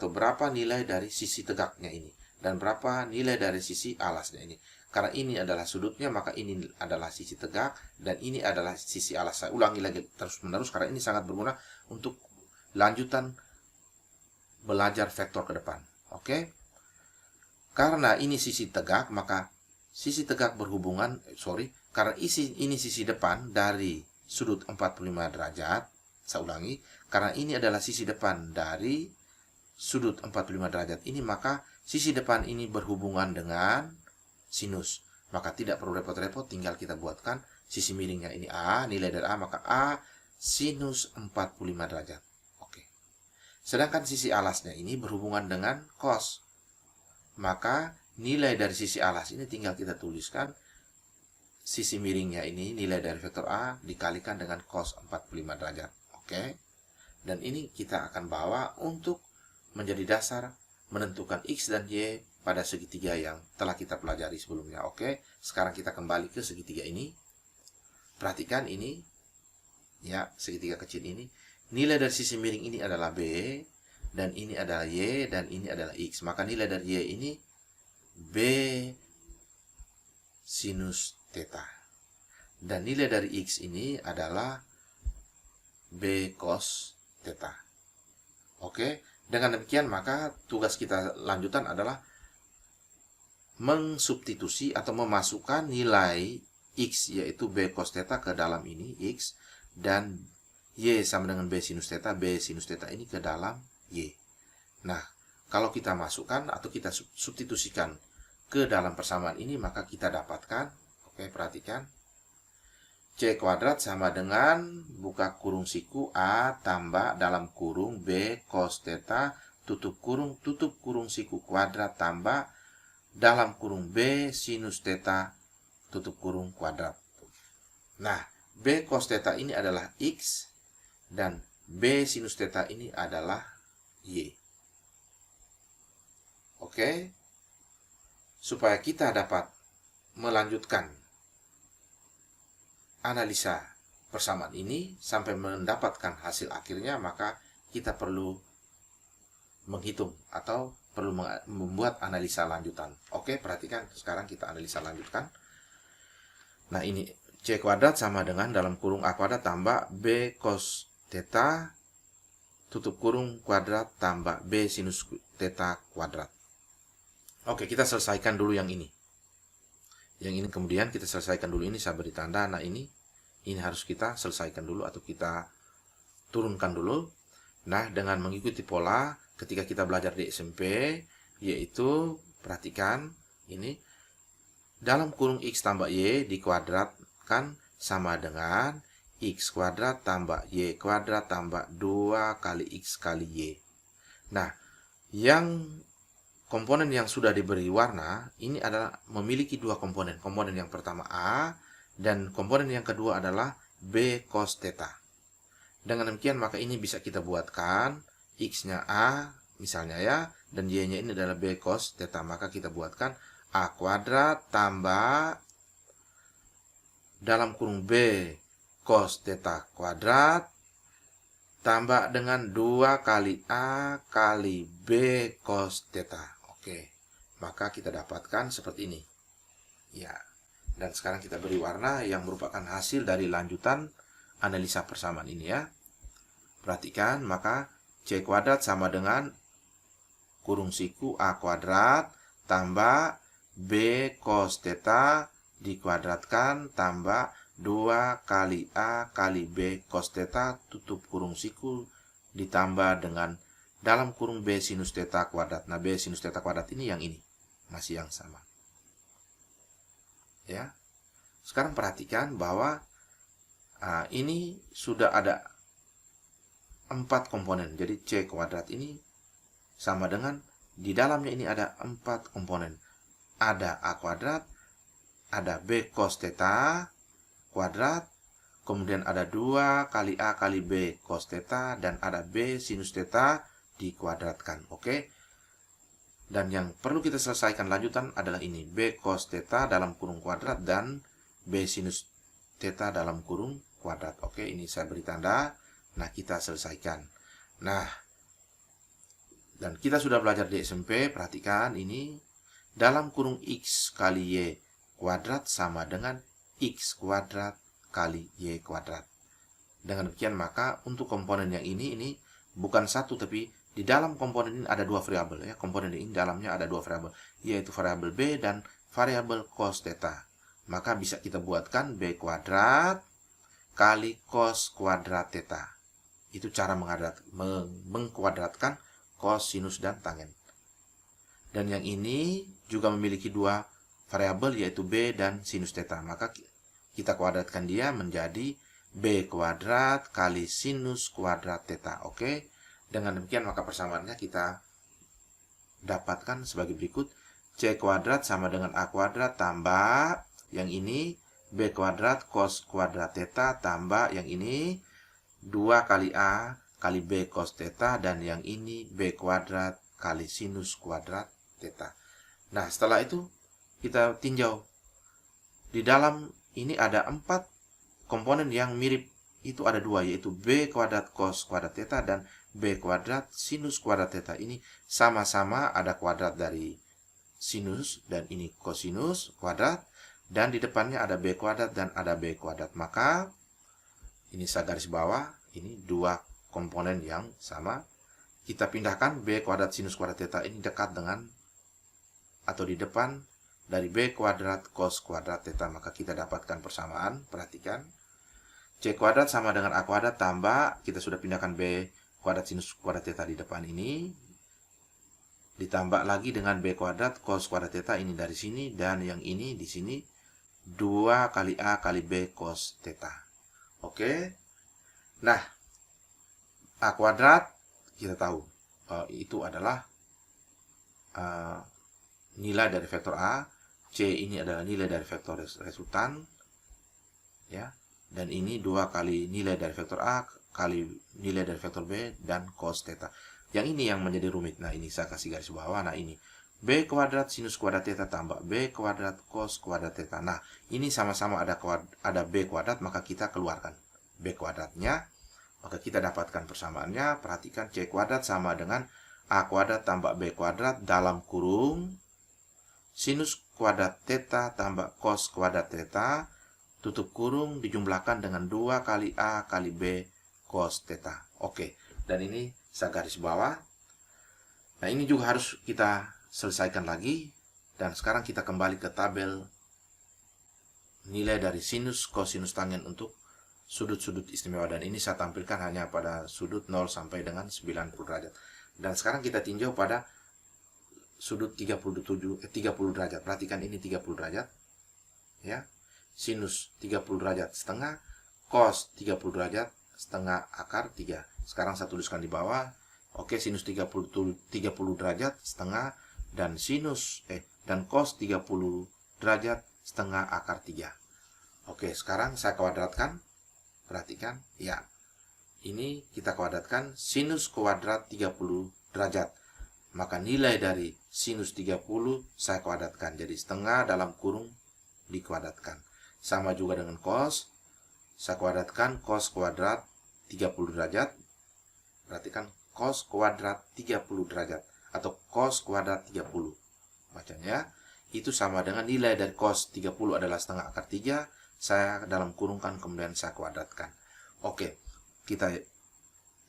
berapa nilai dari sisi tegaknya ini dan berapa nilai dari sisi alasnya ini? Karena ini adalah sudutnya, maka ini adalah sisi tegak dan ini adalah sisi alas. Saya ulangi lagi terus-menerus karena ini sangat berguna untuk lanjutan belajar vektor ke depan. Oke? Karena ini sisi tegak, maka sisi tegak berhubungan, karena ini sisi depan dari sudut 45 derajat, saya ulangi, karena ini adalah sisi depan dari sudut 45 derajat ini, maka sisi depan ini berhubungan dengan sinus. Maka tidak perlu repot-repot, tinggal kita buatkan sisi miringnya ini A, nilai dari A, maka A sinus 45 derajat. Oke. Sedangkan sisi alasnya ini berhubungan dengan cos. Maka nilai dari sisi alas ini tinggal kita tuliskan sisi miringnya ini, nilai dari vektor A dikalikan dengan cos 45 derajat. Oke. Dan ini kita akan bawa untuk menjadi dasar menentukan X dan Y pada segitiga yang telah kita pelajari sebelumnya. Oke. Sekarang kita kembali ke segitiga ini. Perhatikan ini, ya, segitiga kecil ini. Nilai dari sisi miring ini adalah B, dan ini adalah Y, dan ini adalah X. Maka nilai dari Y ini B sinus theta. Dan nilai dari X ini adalah B cos theta. Oke, dengan demikian maka tugas kita lanjutan adalah mensubstitusi atau memasukkan nilai X, yaitu B cos theta, ke dalam ini X, dan Y sama dengan B sinus theta, B sinus theta ini ke dalam Y. Nah, kalau kita masukkan atau kita substitusikan ke dalam persamaan ini, maka kita dapatkan, oke, perhatikan, C kuadrat sama dengan buka kurung siku A tambah dalam kurung B cos theta tutup kurung siku kuadrat tambah dalam kurung B sinus theta tutup kurung kuadrat. Nah, B cos theta ini adalah X dan B sinus theta ini adalah Y. Oke, supaya kita dapat melanjutkan analisa persamaan ini sampai mendapatkan hasil akhirnya, maka kita perlu menghitung atau perlu membuat analisa lanjutan. Oke, perhatikan, sekarang kita analisa lanjutkan. Nah, ini C kuadrat sama dengan dalam kurung A kuadrat tambah B cos theta tutup kurung kuadrat tambah B sinus theta kuadrat. Oke, kita selesaikan dulu yang ini. Yang ini kemudian kita selesaikan dulu, ini saya beri tanda. Nah ini harus kita selesaikan dulu atau kita turunkan dulu. Nah, dengan mengikuti pola ketika kita belajar di SMP, yaitu perhatikan ini, dalam kurung X tambah Y dikuadratkan sama dengan X kuadrat tambah Y kuadrat tambah 2 kali X kali Y. Nah, yang komponen yang sudah diberi warna ini adalah memiliki dua komponen. Komponen yang pertama A dan komponen yang kedua adalah B cos theta. Dengan demikian maka ini bisa kita buatkan X-nya A misalnya ya, dan Y-nya ini adalah B cos theta. Maka kita buatkan A kuadrat tambah dalam kurung B cos theta kuadrat tambah dengan 2 kali A kali B cos theta. Oke, maka kita dapatkan seperti ini. Ya, dan sekarang kita beri warna yang merupakan hasil dari lanjutan analisa persamaan ini ya. Perhatikan, maka C kuadrat sama dengan kurung siku A kuadrat tambah B cos theta dikuadratkan tambah 2 kali A kali B cos theta tutup kurung siku ditambah dengan dalam kurung B sinus theta kuadrat. Nah, B sinus theta kuadrat ini yang ini. Masih yang sama. Ya. Sekarang perhatikan bahwa ini sudah ada 4 komponen. Jadi C kuadrat ini sama dengan di dalamnya ini ada 4 komponen. Ada A kuadrat, ada B cos theta kuadrat, kemudian ada 2 kali A kali B cos theta, dan ada B sinus theta dikuadratkan. Oke. Dan yang perlu kita selesaikan lanjutan adalah ini, B cos theta dalam kurung kuadrat dan B sinus theta dalam kurung kuadrat. Oke, ini saya beri tanda. Nah, kita selesaikan. Nah, dan kita sudah belajar di SMP, perhatikan ini, dalam kurung X kali Y kuadrat sama dengan X kuadrat kali Y kuadrat. Dengan demikian maka untuk komponen yang ini bukan satu, tapi di dalam komponen ini ada 2 variabel ya. Komponen ini dalamnya ada 2 variabel, yaitu variabel B dan variabel cos theta. Maka bisa kita buatkan B kuadrat kali cos kuadrat theta. Itu cara mengkuadratkan cos, sinus, dan tangen. Dan yang ini juga memiliki 2 variabel, yaitu B dan sinus theta. Maka kita kuadratkan dia menjadi B kuadrat kali sinus kuadrat theta. Oke. Dengan demikian maka persamaannya kita dapatkan sebagai berikut. C kuadrat sama dengan A kuadrat tambah yang ini B kuadrat cos kuadrat theta tambah yang ini 2 kali A kali B cos theta, dan yang ini B kuadrat kali sinus kuadrat theta. Nah, setelah itu kita tinjau. Di dalam ini ada 4 komponen yang mirip. Itu ada 2, yaitu B kuadrat cos kuadrat theta dan B kuadrat sinus kuadrat theta. Ini sama-sama ada kuadrat dari sinus dan ini kosinus kuadrat. Dan di depannya ada B kuadrat dan ada B kuadrat. Maka ini saya garis bawah, ini 2 komponen yang sama. Kita pindahkan B kuadrat sinus kuadrat theta ini dekat dengan atau di depan dari B kuadrat cos kuadrat theta. Maka kita dapatkan persamaan. Perhatikan. C kuadrat sama dengan A kuadrat tambah, kita sudah pindahkan B kuadrat sinus kuadrat theta di depan ini. Ditambah lagi dengan B kuadrat cos kuadrat theta ini dari sini, dan yang ini di sini 2 kali A kali B cos theta. Oke. Nah, A kuadrat kita tahu itu adalah nilai dari vektor A. C ini adalah nilai dari vektor resultan. Ya. Dan ini 2 kali nilai dari vektor A kali nilai dari vektor B dan cos theta. Yang ini yang menjadi rumit. Nah, ini saya kasih garis bawah. Nah, ini B kuadrat sinus kuadrat theta tambah B kuadrat cos kuadrat theta. Nah, ini sama-sama ada B kuadrat, maka kita keluarkan B kuadratnya. Maka kita dapatkan persamaannya. Perhatikan, C kuadrat sama dengan A kuadrat tambah B kuadrat dalam kurung sinus kuadrat theta tambah cos kuadrat theta tutup kurung dijumlahkan dengan 2 kali A kali B cos theta. Oke, dan ini saya garis bawah. Nah, ini juga harus kita selesaikan lagi. Dan sekarang kita kembali ke tabel nilai dari sinus, kosinus, tangen untuk sudut-sudut istimewa. Dan ini saya tampilkan hanya pada sudut 0 sampai dengan 90 derajat. Dan sekarang kita tinjau pada sudut 30 derajat. Perhatikan ini 30 derajat. Ya. Sinus 30 derajat setengah, cos 30 derajat setengah akar 3. Sekarang saya tuliskan di bawah. Oke, sinus 30 derajat setengah dan dan cos 30 derajat setengah akar 3. Oke, sekarang saya kuadratkan. Perhatikan, ya. Ini kita kuadratkan sinus kuadrat 30 derajat. Maka nilai dari sinus 30 saya kuadratkan. Jadi setengah dalam kurung dikuadratkan. Sama juga dengan cos. Saya kuadratkan cos kuadrat 30 derajat. Perhatikan cos kuadrat 30 derajat. Atau cos kuadrat 30. Bacanya. Itu sama dengan nilai dari cos 30 adalah setengah akar 3. Saya dalam kurungkan kemudian saya kuadratkan. Oke. Kita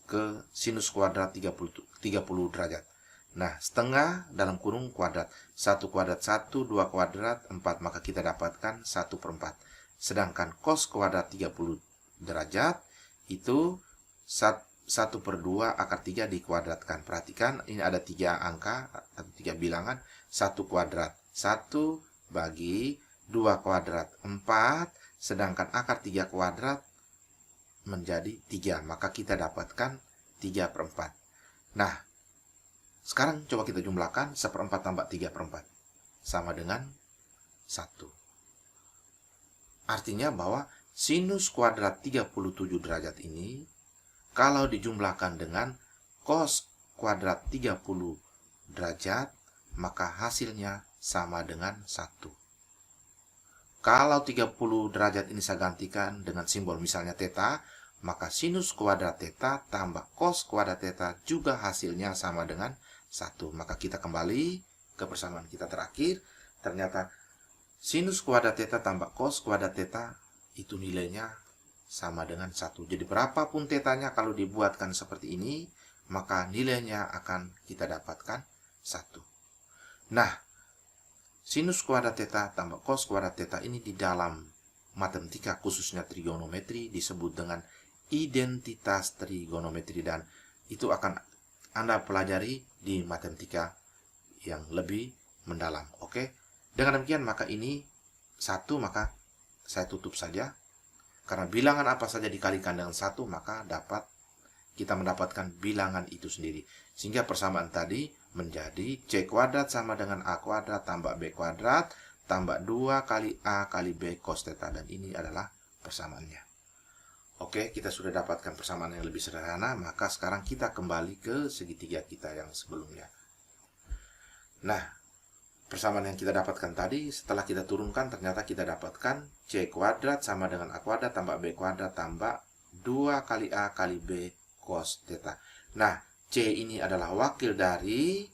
ke sinus kuadrat 30 derajat. Nah, setengah dalam kurung kuadrat. 1 kuadrat 1, 2 kuadrat 4. Maka kita dapatkan 1/4. Sedangkan cos kuadrat 30 derajat itu 1/2 akar 3 dikuadratkan. Perhatikan, ini ada 3 angka atau 3 bilangan. 1 kuadrat 1 bagi 2 kuadrat 4. Sedangkan akar 3 kuadrat menjadi 3. Maka kita dapatkan 3/4. Nah, sekarang coba kita jumlahkan 1/4 tambah 3/4. Sama dengan 1. Artinya bahwa sinus kuadrat 37 derajat ini, kalau dijumlahkan dengan cos kuadrat 30 derajat, maka hasilnya sama dengan 1. Kalau 30 derajat ini saya gantikan dengan simbol misalnya theta, maka sinus kuadrat theta tambah cos kuadrat theta juga hasilnya sama dengan 1. Maka kita kembali ke persamaan kita terakhir. Ternyata sinus kuadrat theta tambah cos kuadrat theta itu nilainya sama dengan 1. Jadi berapapun tetanya kalau dibuatkan seperti ini, maka nilainya akan kita dapatkan 1. Nah, sinus kuadrat theta tambah cos kuadrat theta ini di dalam matematika khususnya trigonometri disebut dengan identitas trigonometri, dan itu akan Anda pelajari di matematika yang lebih mendalam. Oke. Dengan demikian maka ini 1, maka saya tutup saja. Karena bilangan apa saja dikalikan dengan 1, maka kita mendapatkan bilangan itu sendiri. Sehingga persamaan tadi menjadi C kuadrat sama dengan A kuadrat tambah B kuadrat tambah 2 kali A kali B cos theta. Dan ini adalah persamaannya. Oke, kita sudah dapatkan persamaan yang lebih sederhana. Maka sekarang kita kembali ke segitiga kita yang sebelumnya. Nah, persamaan yang kita dapatkan tadi, setelah kita turunkan, ternyata kita dapatkan C kuadrat sama dengan A kuadrat tambah B kuadrat tambah 2 kali A kali B cos theta. Nah, C ini adalah wakil dari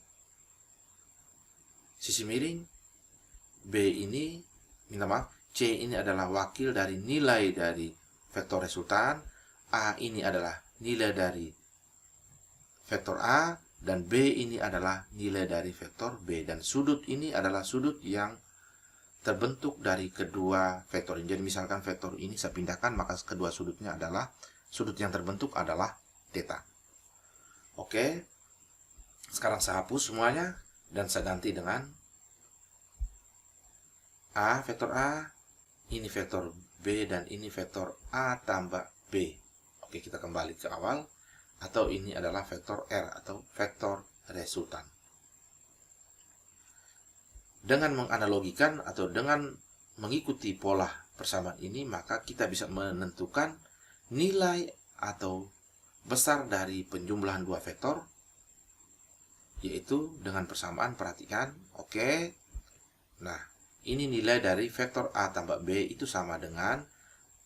sisi miring. C ini adalah wakil dari nilai dari vektor resultan. A ini adalah nilai dari vektor A. Dan B ini adalah nilai dari vektor B. Dan sudut ini adalah sudut yang terbentuk dari kedua vektor ini. Jadi misalkan vektor ini saya pindahkan, maka kedua sudutnya adalah, sudut yang terbentuk adalah theta. Oke. Sekarang saya hapus semuanya. Dan saya ganti dengan A, vektor A. Ini vektor B dan ini vektor A tambah B. Oke, kita kembali ke awal. Atau ini adalah vektor R atau vektor resultan. Dengan menganalogikan atau dengan mengikuti pola persamaan ini, maka kita bisa menentukan nilai atau besar dari penjumlahan dua vektor, yaitu dengan persamaan. Perhatikan, oke. Nah, ini nilai dari vektor A tambah B itu sama dengan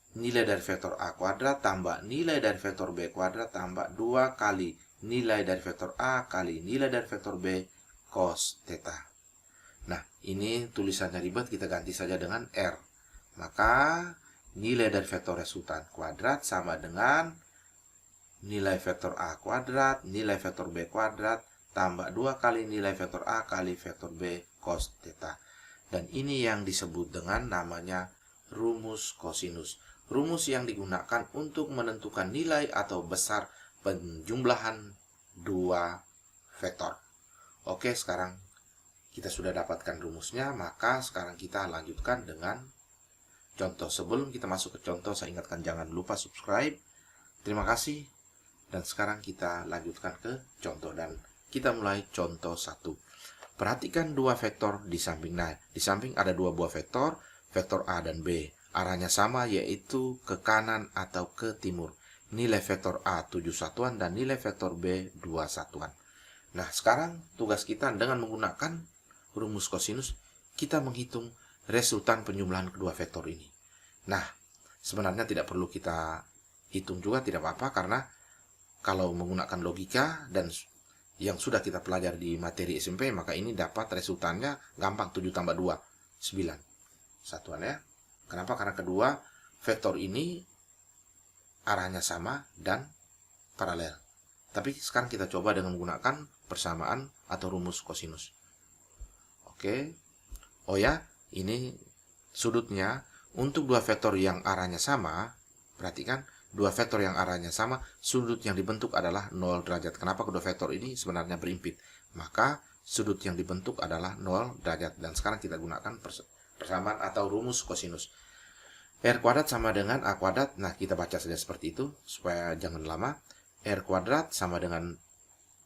nilai dari vektor A kuadrat tambah nilai dari vektor B kuadrat tambah 2 kali nilai dari vektor A kali nilai dari vektor B cos theta. Nah, ini tulisannya ribet, kita ganti saja dengan R. Maka nilai dari vektor resultan kuadrat sama dengan nilai vektor A kuadrat, nilai vektor B kuadrat, tambah 2 kali nilai vektor A kali vektor B cos theta. Dan ini yang disebut dengan namanya rumus kosinus. Rumus yang digunakan untuk menentukan nilai atau besar penjumlahan dua vektor. Oke, sekarang kita sudah dapatkan rumusnya, maka sekarang kita lanjutkan dengan contoh. Sebelum kita masuk ke contoh, saya ingatkan jangan lupa subscribe. Terima kasih. Dan sekarang kita lanjutkan ke contoh dan kita mulai contoh 1. Perhatikan dua vektor di samping. Nah, di samping ada dua buah vektor, vektor A dan B. Arahnya sama, yaitu ke kanan atau ke timur. Nilai vektor A 7 satuan dan nilai vektor B 2 satuan. Nah, sekarang tugas kita dengan menggunakan rumus kosinus, kita menghitung resultan penjumlahan kedua vektor ini. Nah, sebenarnya tidak perlu kita hitung juga, tidak apa-apa, karena kalau menggunakan logika dan yang sudah kita pelajari di materi SMP, maka ini dapat resultannya gampang. 7 tambah 2, 9 satuan ya. Kenapa? Karena kedua vektor ini arahnya sama dan paralel. Tapi sekarang kita coba dengan menggunakan persamaan atau rumus kosinus. Oke. Oh ya, ini sudutnya untuk dua vektor yang arahnya sama. Perhatikan, dua vektor yang arahnya sama, sudut yang dibentuk adalah 0 derajat. Kenapa? Kedua vektor ini sebenarnya berimpit. Maka sudut yang dibentuk adalah 0 derajat. Dan sekarang kita gunakan persamaan atau rumus kosinus. R kuadrat sama dengan A kuadrat. Nah, kita baca saja seperti itu supaya jangan lama. R kuadrat sama dengan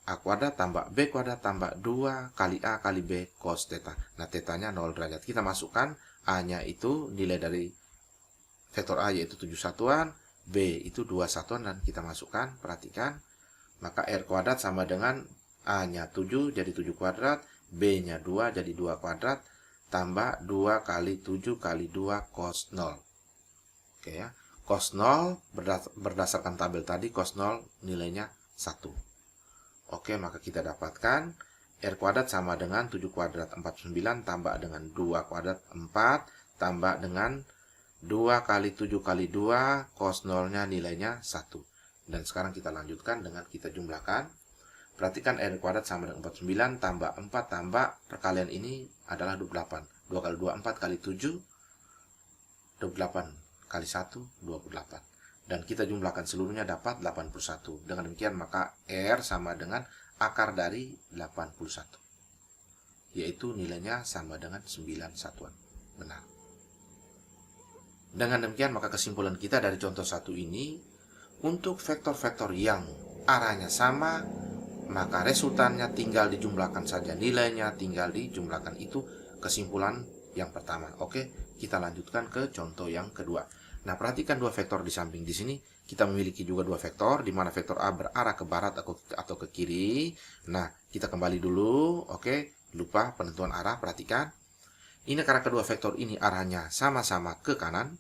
A kuadrat tambah B kuadrat tambah 2 kali A kali B cos theta. Nah, tetanya 0 derajat. Kita masukkan A-nya itu nilai dari vektor A yaitu 7 satuan, B itu 2 satuan, dan kita masukkan, perhatikan. Maka R kuadrat sama dengan A-nya 7 jadi 7 kuadrat, B-nya 2 jadi 2 kuadrat, tambah 2 kali 7 kali 2 cos 0. Oke ya, cos 0 berdasarkan tabel tadi, cos 0 nilainya 1. Oke, maka kita dapatkan R kuadrat sama dengan 7 kuadrat 49 tambah dengan 2 kuadrat 4 tambah dengan 2 kali 7 kali 2 cos 0-nya nilainya 1. Dan sekarang kita lanjutkan dengan kita jumlahkan. Perhatikan R kuadrat sama dengan 49 tambah 4 tambah perkalian ini adalah 28. 2 kali 2 4 kali 7 28 kali 1 28. Dan kita jumlahkan seluruhnya dapat 81. Dengan demikian maka R sama dengan akar dari 81. Yaitu nilainya sama dengan 9 satuan. Benar. Dengan demikian maka kesimpulan kita dari contoh 1 ini, untuk vektor-vektor yang arahnya sama, maka resultannya tinggal dijumlahkan saja, nilainya tinggal dijumlahkan. Itu kesimpulan yang pertama. Oke, kita lanjutkan ke contoh yang kedua. Nah, perhatikan dua vektor di samping. Di sini kita memiliki juga dua vektor, di mana vektor A berarah ke barat atau ke kiri. Nah, kita kembali dulu. Oke, lupa penentuan arah, perhatikan. Ini karena kedua vektor ini arahnya sama-sama ke kanan,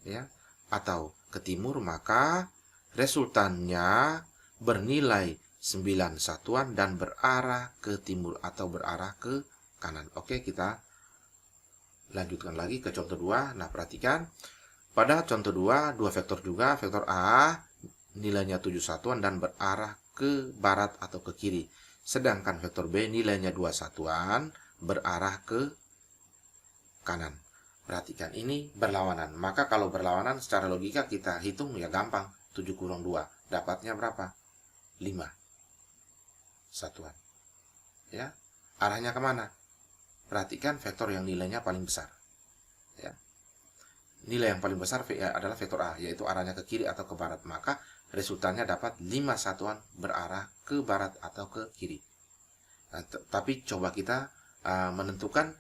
ya, atau ke timur, maka resultannya bernilai 9 satuan dan berarah ke timur atau berarah ke kanan. Oke, kita lanjutkan lagi ke contoh 2. Nah, perhatikan. Pada contoh 2, dua vektor juga. Vektor A nilainya 7 satuan dan berarah ke barat atau ke kiri. Sedangkan vektor B nilainya 2 satuan berarah ke kanan. Perhatikan, ini berlawanan. Maka kalau berlawanan secara logika kita hitung ya gampang. 7 kurang 2. Dapatnya berapa? 5 satuan. Ya. Arahnya kemana? Perhatikan vektor yang nilainya paling besar. Ya. Nilai yang paling besar adalah vektor A, yaitu arahnya ke kiri atau ke barat. Maka resultannya dapat 5 satuan berarah ke barat atau ke kiri. Nah, tapi coba kita menentukan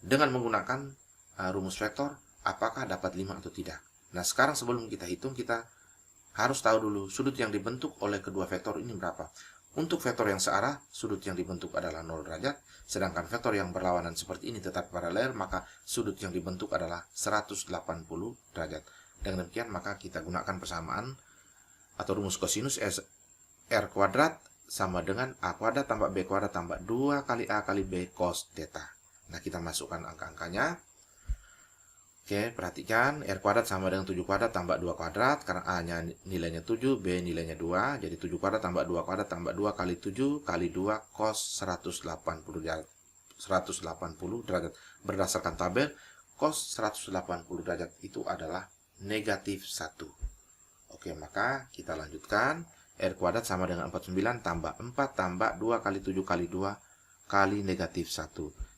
dengan menggunakan rumus vektor, apakah dapat 5 atau tidak. Nah, sekarang sebelum kita hitung, kita harus tahu dulu sudut yang dibentuk oleh kedua vektor ini berapa. Untuk vektor yang searah, sudut yang dibentuk adalah 0 derajat, sedangkan vektor yang berlawanan seperti ini tetap paralel, maka sudut yang dibentuk adalah 180 derajat. Dengan demikian, maka kita gunakan persamaan atau rumus kosinus R kuadrat sama dengan A kuadrat tambah B kuadrat tambah 2 kali A kali B cos theta. Nah, kita masukkan angka-angkanya. Oke, perhatikan, R kuadrat sama dengan 7 kuadrat tambah 2 kuadrat, karena A-nya nilainya 7, B nilainya 2, jadi 7 kuadrat tambah 2 kuadrat tambah 2 kali 7 kali 2 cos 180 derajat. Berdasarkan tabel, cos 180 derajat itu adalah negatif 1. Oke, maka kita lanjutkan. R kuadrat sama dengan 49 tambah 4 tambah 2 kali 7 kali 2 kali negatif 1.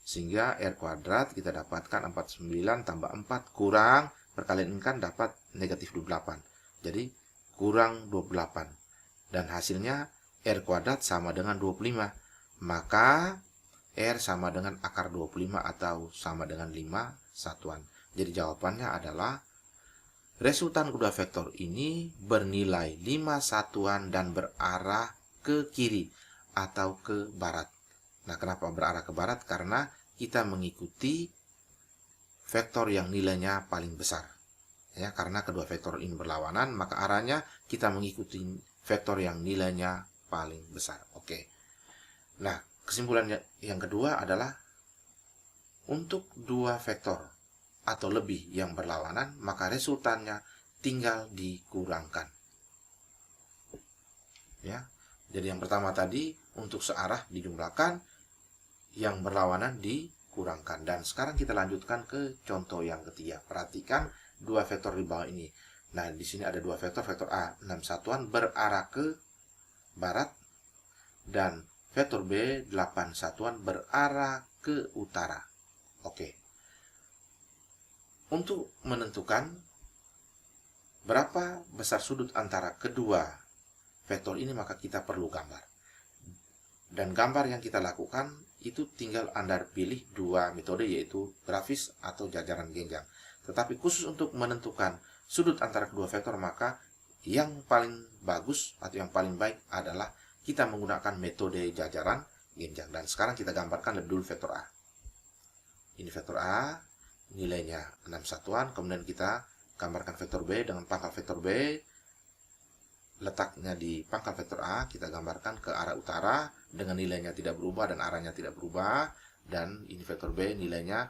Sehingga R kuadrat kita dapatkan 49 tambah 4 kurang, perkalian ini kan dapat negatif 28. Jadi kurang 28. Dan hasilnya R kuadrat sama dengan 25. Maka R sama dengan akar 25 atau sama dengan 5 satuan. Jadi jawabannya adalah resultan kedua vektor ini bernilai 5 satuan dan berarah ke kiri atau ke barat. Nah, kenapa berarah ke barat? Karena kita mengikuti vektor yang nilainya paling besar. Ya, karena kedua vektor ini berlawanan, maka arahnya kita mengikuti vektor yang nilainya paling besar. Oke. Nah, kesimpulan yang kedua adalah untuk dua vektor atau lebih yang berlawanan, maka resultannya tinggal dikurangkan. Ya. Jadi yang pertama tadi untuk searah dijumlahkan, yang berlawanan dikurangkan. Dan sekarang kita lanjutkan ke contoh yang ketiga. Perhatikan dua vektor di bawah ini. Nah, di sini ada dua vektor, vektor A 6 satuan berarah ke barat dan vektor B 8 satuan berarah ke utara. Oke. Untuk menentukan berapa besar sudut antara kedua vektor ini, maka kita perlu gambar. Dan gambar yang kita lakukan itu tinggal Anda pilih dua metode, yaitu grafis atau jajaran genjang. Tetapi khusus untuk menentukan sudut antara kedua vektor, maka yang paling bagus atau yang paling baik adalah kita menggunakan metode jajaran genjang. Dan sekarang kita gambarkan lebih dulu vektor A. Ini vektor A, nilainya 6 satuan. Kemudian kita gambarkan vektor B dengan pangkal vektor B. Letaknya di pangkal vektor A, kita gambarkan ke arah utara dengan nilainya tidak berubah dan arahnya tidak berubah. Dan ini vektor B, nilainya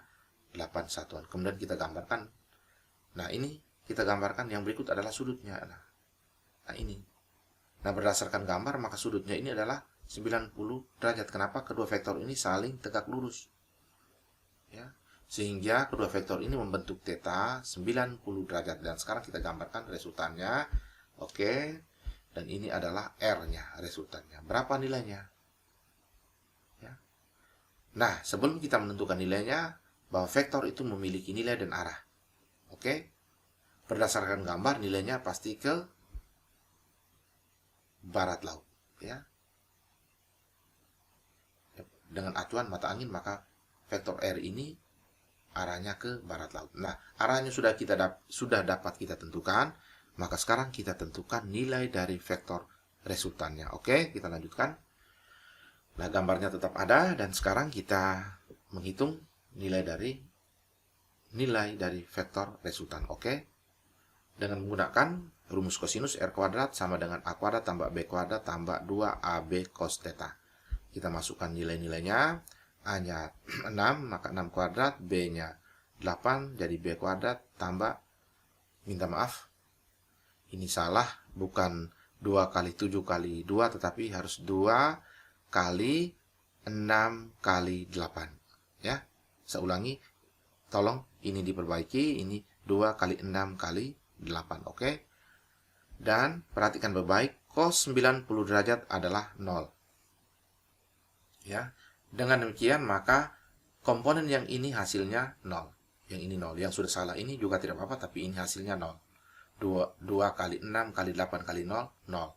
8 satuan. Kemudian kita gambarkan. Nah, ini kita gambarkan yang berikut adalah sudutnya. Nah, ini. Nah, berdasarkan gambar, maka sudutnya ini adalah 90 derajat. Kenapa? Kedua vektor ini saling tegak lurus. Ya. Sehingga kedua vektor ini membentuk theta 90 derajat. Dan sekarang kita gambarkan resultannya. Oke. Dan ini adalah R-nya, resultannya. Berapa nilainya? Ya. Nah, sebelum kita menentukan nilainya, bahwa vektor itu memiliki nilai dan arah. Oke. Berdasarkan gambar, nilainya pasti ke barat laut. Ya. Dengan acuan mata angin, maka vektor R ini arahnya ke barat laut. Nah, arahnya sudah dapat kita tentukan, maka sekarang kita tentukan nilai dari vektor resultannya. Oke, kita lanjutkan. Nah, gambarnya tetap ada dan sekarang kita menghitung nilai dari vektor resultan. Oke. Dengan menggunakan rumus kosinus R kuadrat sama dengan A kuadrat tambah B kuadrat tambah 2AB cos theta. Kita masukkan nilai-nilainya. A-nya 6, maka 6 kuadrat, B-nya 8, jadi B kuadrat tambah, minta maaf, ini salah, bukan 2 kali 7 kali 2, tetapi harus 2 kali 6 kali 8. Ya, saya ulangi, tolong ini diperbaiki, ini 2 kali 6 kali 8, oke? Dan perhatikan baik-baik, cos 90 derajat adalah 0. Ya. Dengan demikian, maka komponen yang ini hasilnya 0. Yang ini 0. Yang sudah salah ini juga tidak apa-apa, tapi ini hasilnya 0. 2 kali 6 kali 8 kali 0, 0.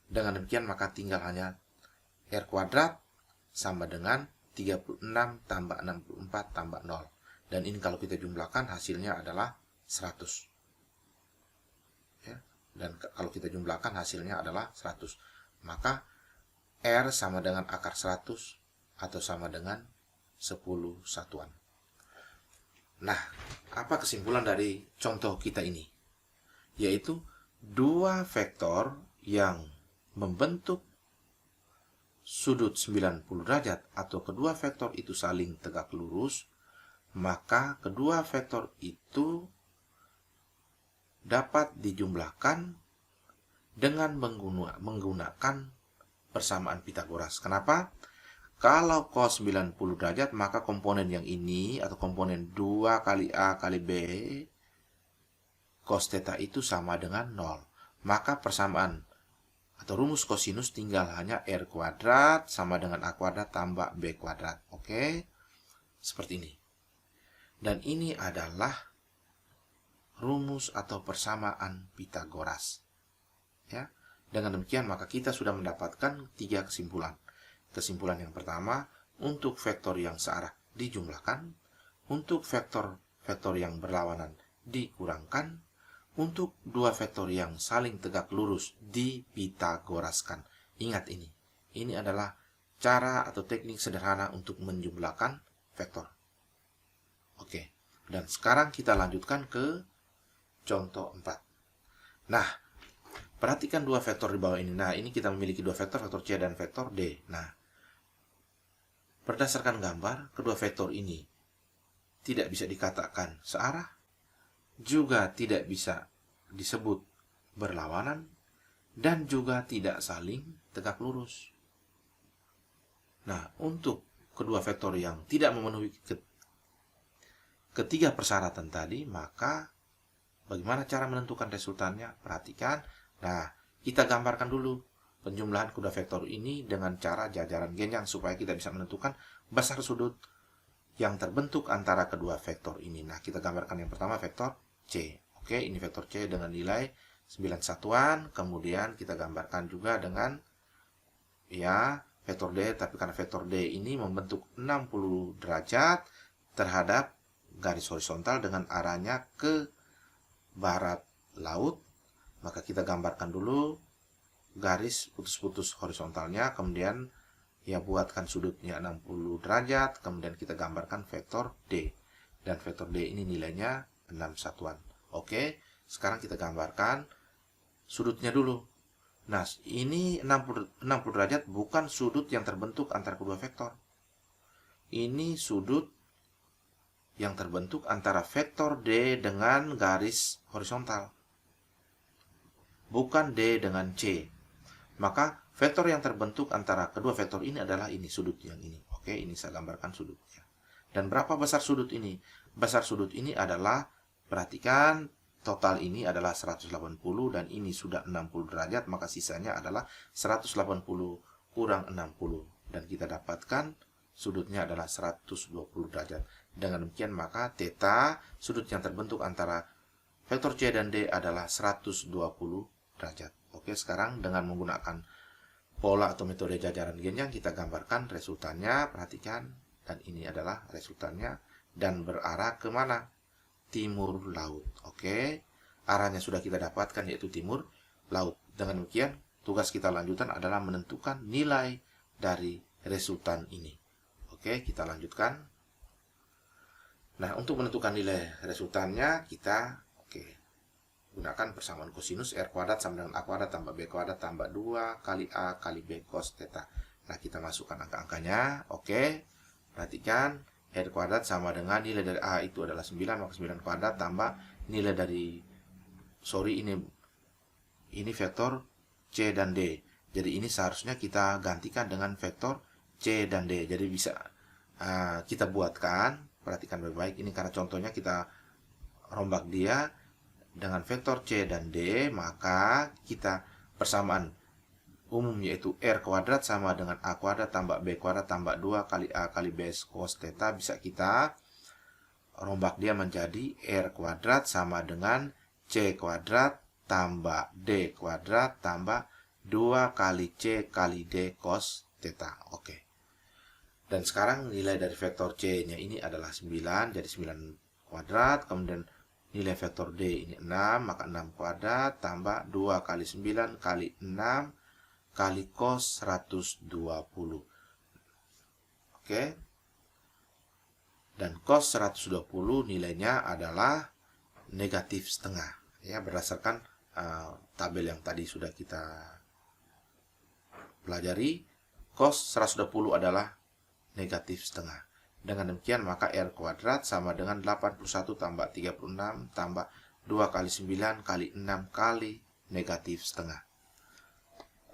Dengan demikian, maka tinggal hanya R kuadrat sama dengan 36 tambah 64 tambah 0. Dan ini kalau kita jumlahkan, hasilnya adalah 100. Ya. Dan kalau kita jumlahkan, hasilnya adalah 100. Maka R sama dengan akar 100 atau sama dengan 10 satuan. Nah, apa kesimpulan dari contoh kita ini? Yaitu dua vektor yang membentuk sudut 90 derajat atau kedua vektor itu saling tegak lurus, maka kedua vektor itu dapat dijumlahkan dengan menggunakan persamaan Pitagoras. Kenapa? Kalau cos 90 derajat, maka komponen yang ini atau komponen 2 kali A kali B cos theta itu sama dengan 0. Maka persamaan atau rumus kosinus tinggal hanya R kuadrat sama dengan A kuadrat tambah B kuadrat. Oke? Seperti ini. Dan ini adalah rumus atau persamaan Pitagoras. Ya. Dengan demikian maka kita sudah mendapatkan 3 kesimpulan. Kesimpulan yang pertama, untuk vektor yang searah dijumlahkan, untuk vektor yang berlawanan dikurangkan, untuk dua vektor yang saling tegak lurus dipitagoraskan. Ingat ini. Ini adalah cara atau teknik sederhana untuk menjumlahkan vektor. Oke. Dan sekarang kita lanjutkan ke contoh 4. Nah, perhatikan dua vektor di bawah ini. Nah, ini kita memiliki dua vektor C dan vektor D. Nah, berdasarkan gambar, kedua vektor ini tidak bisa dikatakan searah, juga tidak bisa disebut berlawanan, dan juga tidak saling tegak lurus. Nah, untuk kedua vektor yang tidak memenuhi ketiga persyaratan tadi, maka bagaimana cara menentukan resultannya? Perhatikan. Nah, kita gambarkan dulu penjumlahan kedua vektor ini dengan cara jajaran genjang supaya kita bisa menentukan besar sudut yang terbentuk antara kedua vektor ini. Nah, kita gambarkan yang pertama vektor C. Oke, ini vektor C dengan nilai 9 satuan. Kemudian kita gambarkan juga dengan ya vektor D, tapi karena vektor D ini membentuk 60 derajat terhadap garis horizontal dengan arahnya ke barat laut, maka kita gambarkan dulu garis putus-putus horizontalnya, kemudian ya buatkan sudutnya 60 derajat, kemudian kita gambarkan vektor D. Dan vektor D ini nilainya 6 satuan. Oke, sekarang kita gambarkan sudutnya dulu. Nah, ini 60 derajat bukan sudut yang terbentuk antara kedua vektor. Ini sudut yang terbentuk antara vektor D dengan garis horizontal. Bukan D dengan C. Maka vektor yang terbentuk antara kedua vektor ini adalah ini, sudut yang ini. Oke, ini saya gambarkan sudutnya. Dan berapa besar sudut ini? Besar sudut ini adalah, perhatikan, total ini adalah 180 dan ini sudah 60 derajat, maka sisanya adalah 180 kurang 60. Dan kita dapatkan sudutnya adalah 120 derajat. Dengan demikian maka theta, sudut yang terbentuk antara vektor C dan D adalah 120 derajat. Oke, sekarang dengan menggunakan pola atau metode jajaran genjang kita gambarkan resultannya. Perhatikan, dan ini adalah resultannya dan berarah ke mana? Timur laut. Oke, arahnya sudah kita dapatkan yaitu timur laut. Dengan demikian tugas kita lanjutan adalah menentukan nilai dari resultan ini. Oke, kita lanjutkan. Nah, untuk menentukan nilai resultannya kita gunakan persamaan kosinus R kuadrat sama dengan A kuadrat tambah B kuadrat tambah 2 kali A kali B cos theta. Nah, kita masukkan angka-angkanya. Oke, perhatikan R kuadrat sama dengan nilai dari A itu adalah 9, maka 9 kuadrat tambah nilai dari, ini vektor C dan D. Jadi ini seharusnya kita gantikan dengan vektor C dan D. Jadi bisa kita buatkan, perhatikan baik-baik, ini karena contohnya kita rombak dia dengan vektor C dan D, maka kita persamaan umum yaitu R kuadrat sama dengan A kuadrat tambah B kuadrat tambah 2 kali A kali B cos theta, bisa kita rombak dia menjadi R kuadrat sama dengan C kuadrat tambah D kuadrat tambah 2 kali C kali D cos theta. Oke. Dan sekarang nilai dari vektor C-nya ini adalah 9, jadi 9 kuadrat, kemudian nilai vektor D ini 6, maka 6 kuadrat tambah 2 kali 9 kali 6 kali cos 120. Oke. Dan cos 120 nilainya adalah negatif setengah. Ya, berdasarkan tabel yang tadi sudah kita pelajari, cos 120 adalah negatif setengah. Dengan demikian maka R kuadrat sama dengan 81 tambah 36 tambah 2 kali 9 kali 6 kali negatif setengah.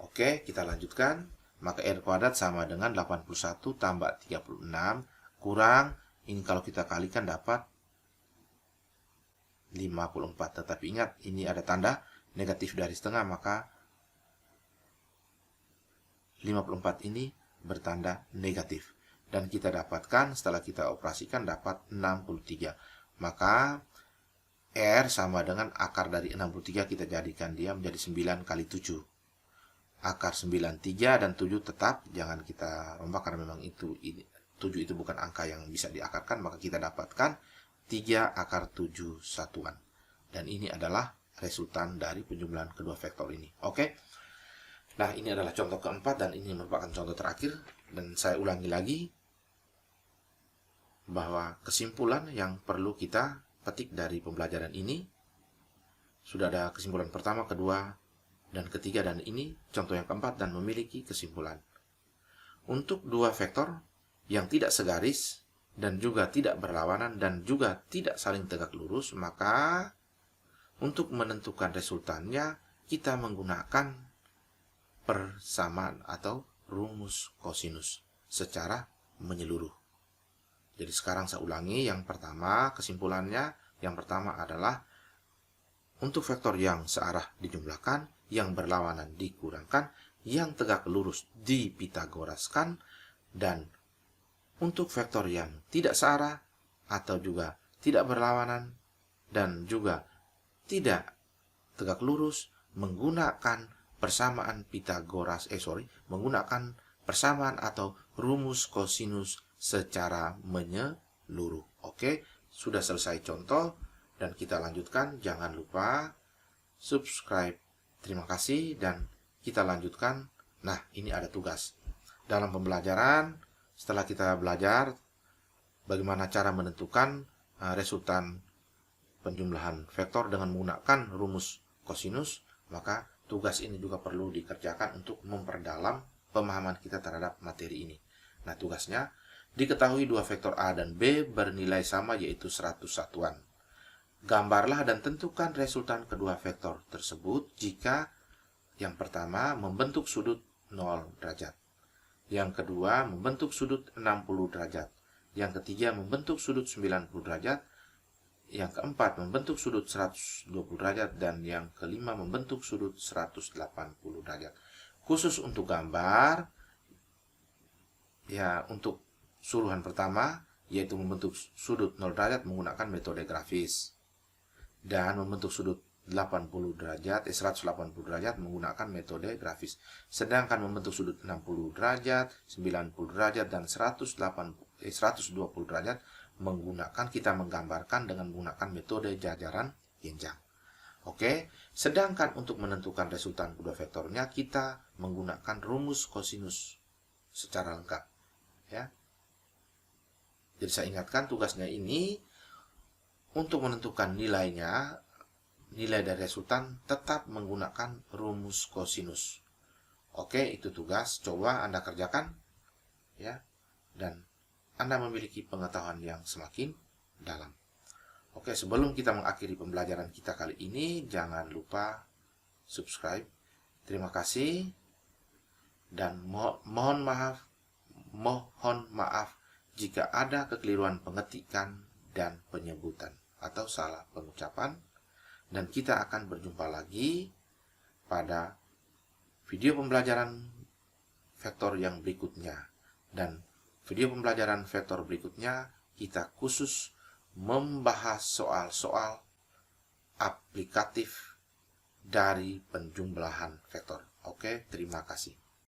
Oke, kita lanjutkan. maka R kuadrat sama dengan 81 tambah 36 kurang, ini kalau kita kalikan dapat 54. Tetapi ingat, ini ada tanda negatif dari setengah, maka 54 ini bertanda negatif. Dan kita dapatkan, setelah kita operasikan, dapat 63. Maka R sama dengan akar dari 63, kita jadikan dia menjadi 9 kali 7. Akar 93 dan 7 tetap, jangan kita rombak karena memang itu 7 itu bukan angka yang bisa diakarkan, maka kita dapatkan 3 akar 7 satuan. Dan ini adalah resultan dari penjumlahan kedua vektor ini. Oke. Nah, ini adalah contoh keempat dan ini merupakan contoh terakhir. Dan saya ulangi lagi bahwa kesimpulan yang perlu kita petik dari pembelajaran ini, sudah ada kesimpulan pertama, kedua, dan ketiga, dan ini contoh yang keempat dan memiliki kesimpulan. Untuk dua vektor yang tidak segaris dan juga tidak berlawanan dan juga tidak saling tegak lurus, maka untuk menentukan resultannya kita menggunakan persamaan atau rumus kosinus secara menyeluruh. Jadi sekarang saya ulangi, yang pertama kesimpulannya, yang pertama adalah untuk vektor yang searah dijumlahkan, yang berlawanan dikurangkan, yang tegak lurus dipitagoraskan, dan untuk vektor yang tidak searah atau juga tidak berlawanan dan juga tidak tegak lurus menggunakan persamaan menggunakan persamaan atau rumus kosinus secara menyeluruh. Oke, sudah selesai contoh dan kita lanjutkan. Jangan lupa subscribe. Terima kasih dan kita lanjutkan. Nah, ini ada tugas. Dalam pembelajaran, setelah kita belajar bagaimana cara menentukan resultan penjumlahan vektor dengan menggunakan rumus kosinus, maka tugas ini juga perlu dikerjakan untuk memperdalam pemahaman kita terhadap materi ini. Nah, tugasnya, diketahui dua vektor A dan B bernilai sama yaitu 100 satuan. Gambarlah dan tentukan resultan kedua vektor tersebut jika yang pertama membentuk sudut 0 derajat. Yang kedua membentuk sudut 60 derajat. Yang ketiga membentuk sudut 90 derajat. Yang keempat membentuk sudut 120 derajat. Dan yang kelima membentuk sudut 180 derajat. Khusus untuk gambar, ya untuk suruhan pertama, yaitu membentuk sudut 0 derajat menggunakan metode grafis. Dan membentuk sudut 180 derajat menggunakan metode grafis. Sedangkan membentuk sudut 60 derajat, 90 derajat, dan 120 derajat kita menggambarkan dengan menggunakan metode jajaran jenjang. Oke, sedangkan untuk menentukan resultan kedua vektornya kita menggunakan rumus kosinus secara lengkap. Ya. Jadi saya ingatkan tugasnya ini untuk menentukan nilainya, nilai dari resultan tetap menggunakan rumus kosinus. Oke, itu tugas. Coba Anda kerjakan, ya, dan Anda memiliki pengetahuan yang semakin dalam. Oke, sebelum kita mengakhiri pembelajaran kita kali ini, jangan lupa subscribe. Terima kasih dan mohon maaf jika ada kekeliruan pengetikan dan penyebutan atau salah pengucapan. Dan kita akan berjumpa lagi pada video pembelajaran vektor yang berikutnya. Dan video pembelajaran vektor berikutnya kita khusus membahas soal-soal aplikatif dari penjumlahan vektor. Oke, terima kasih.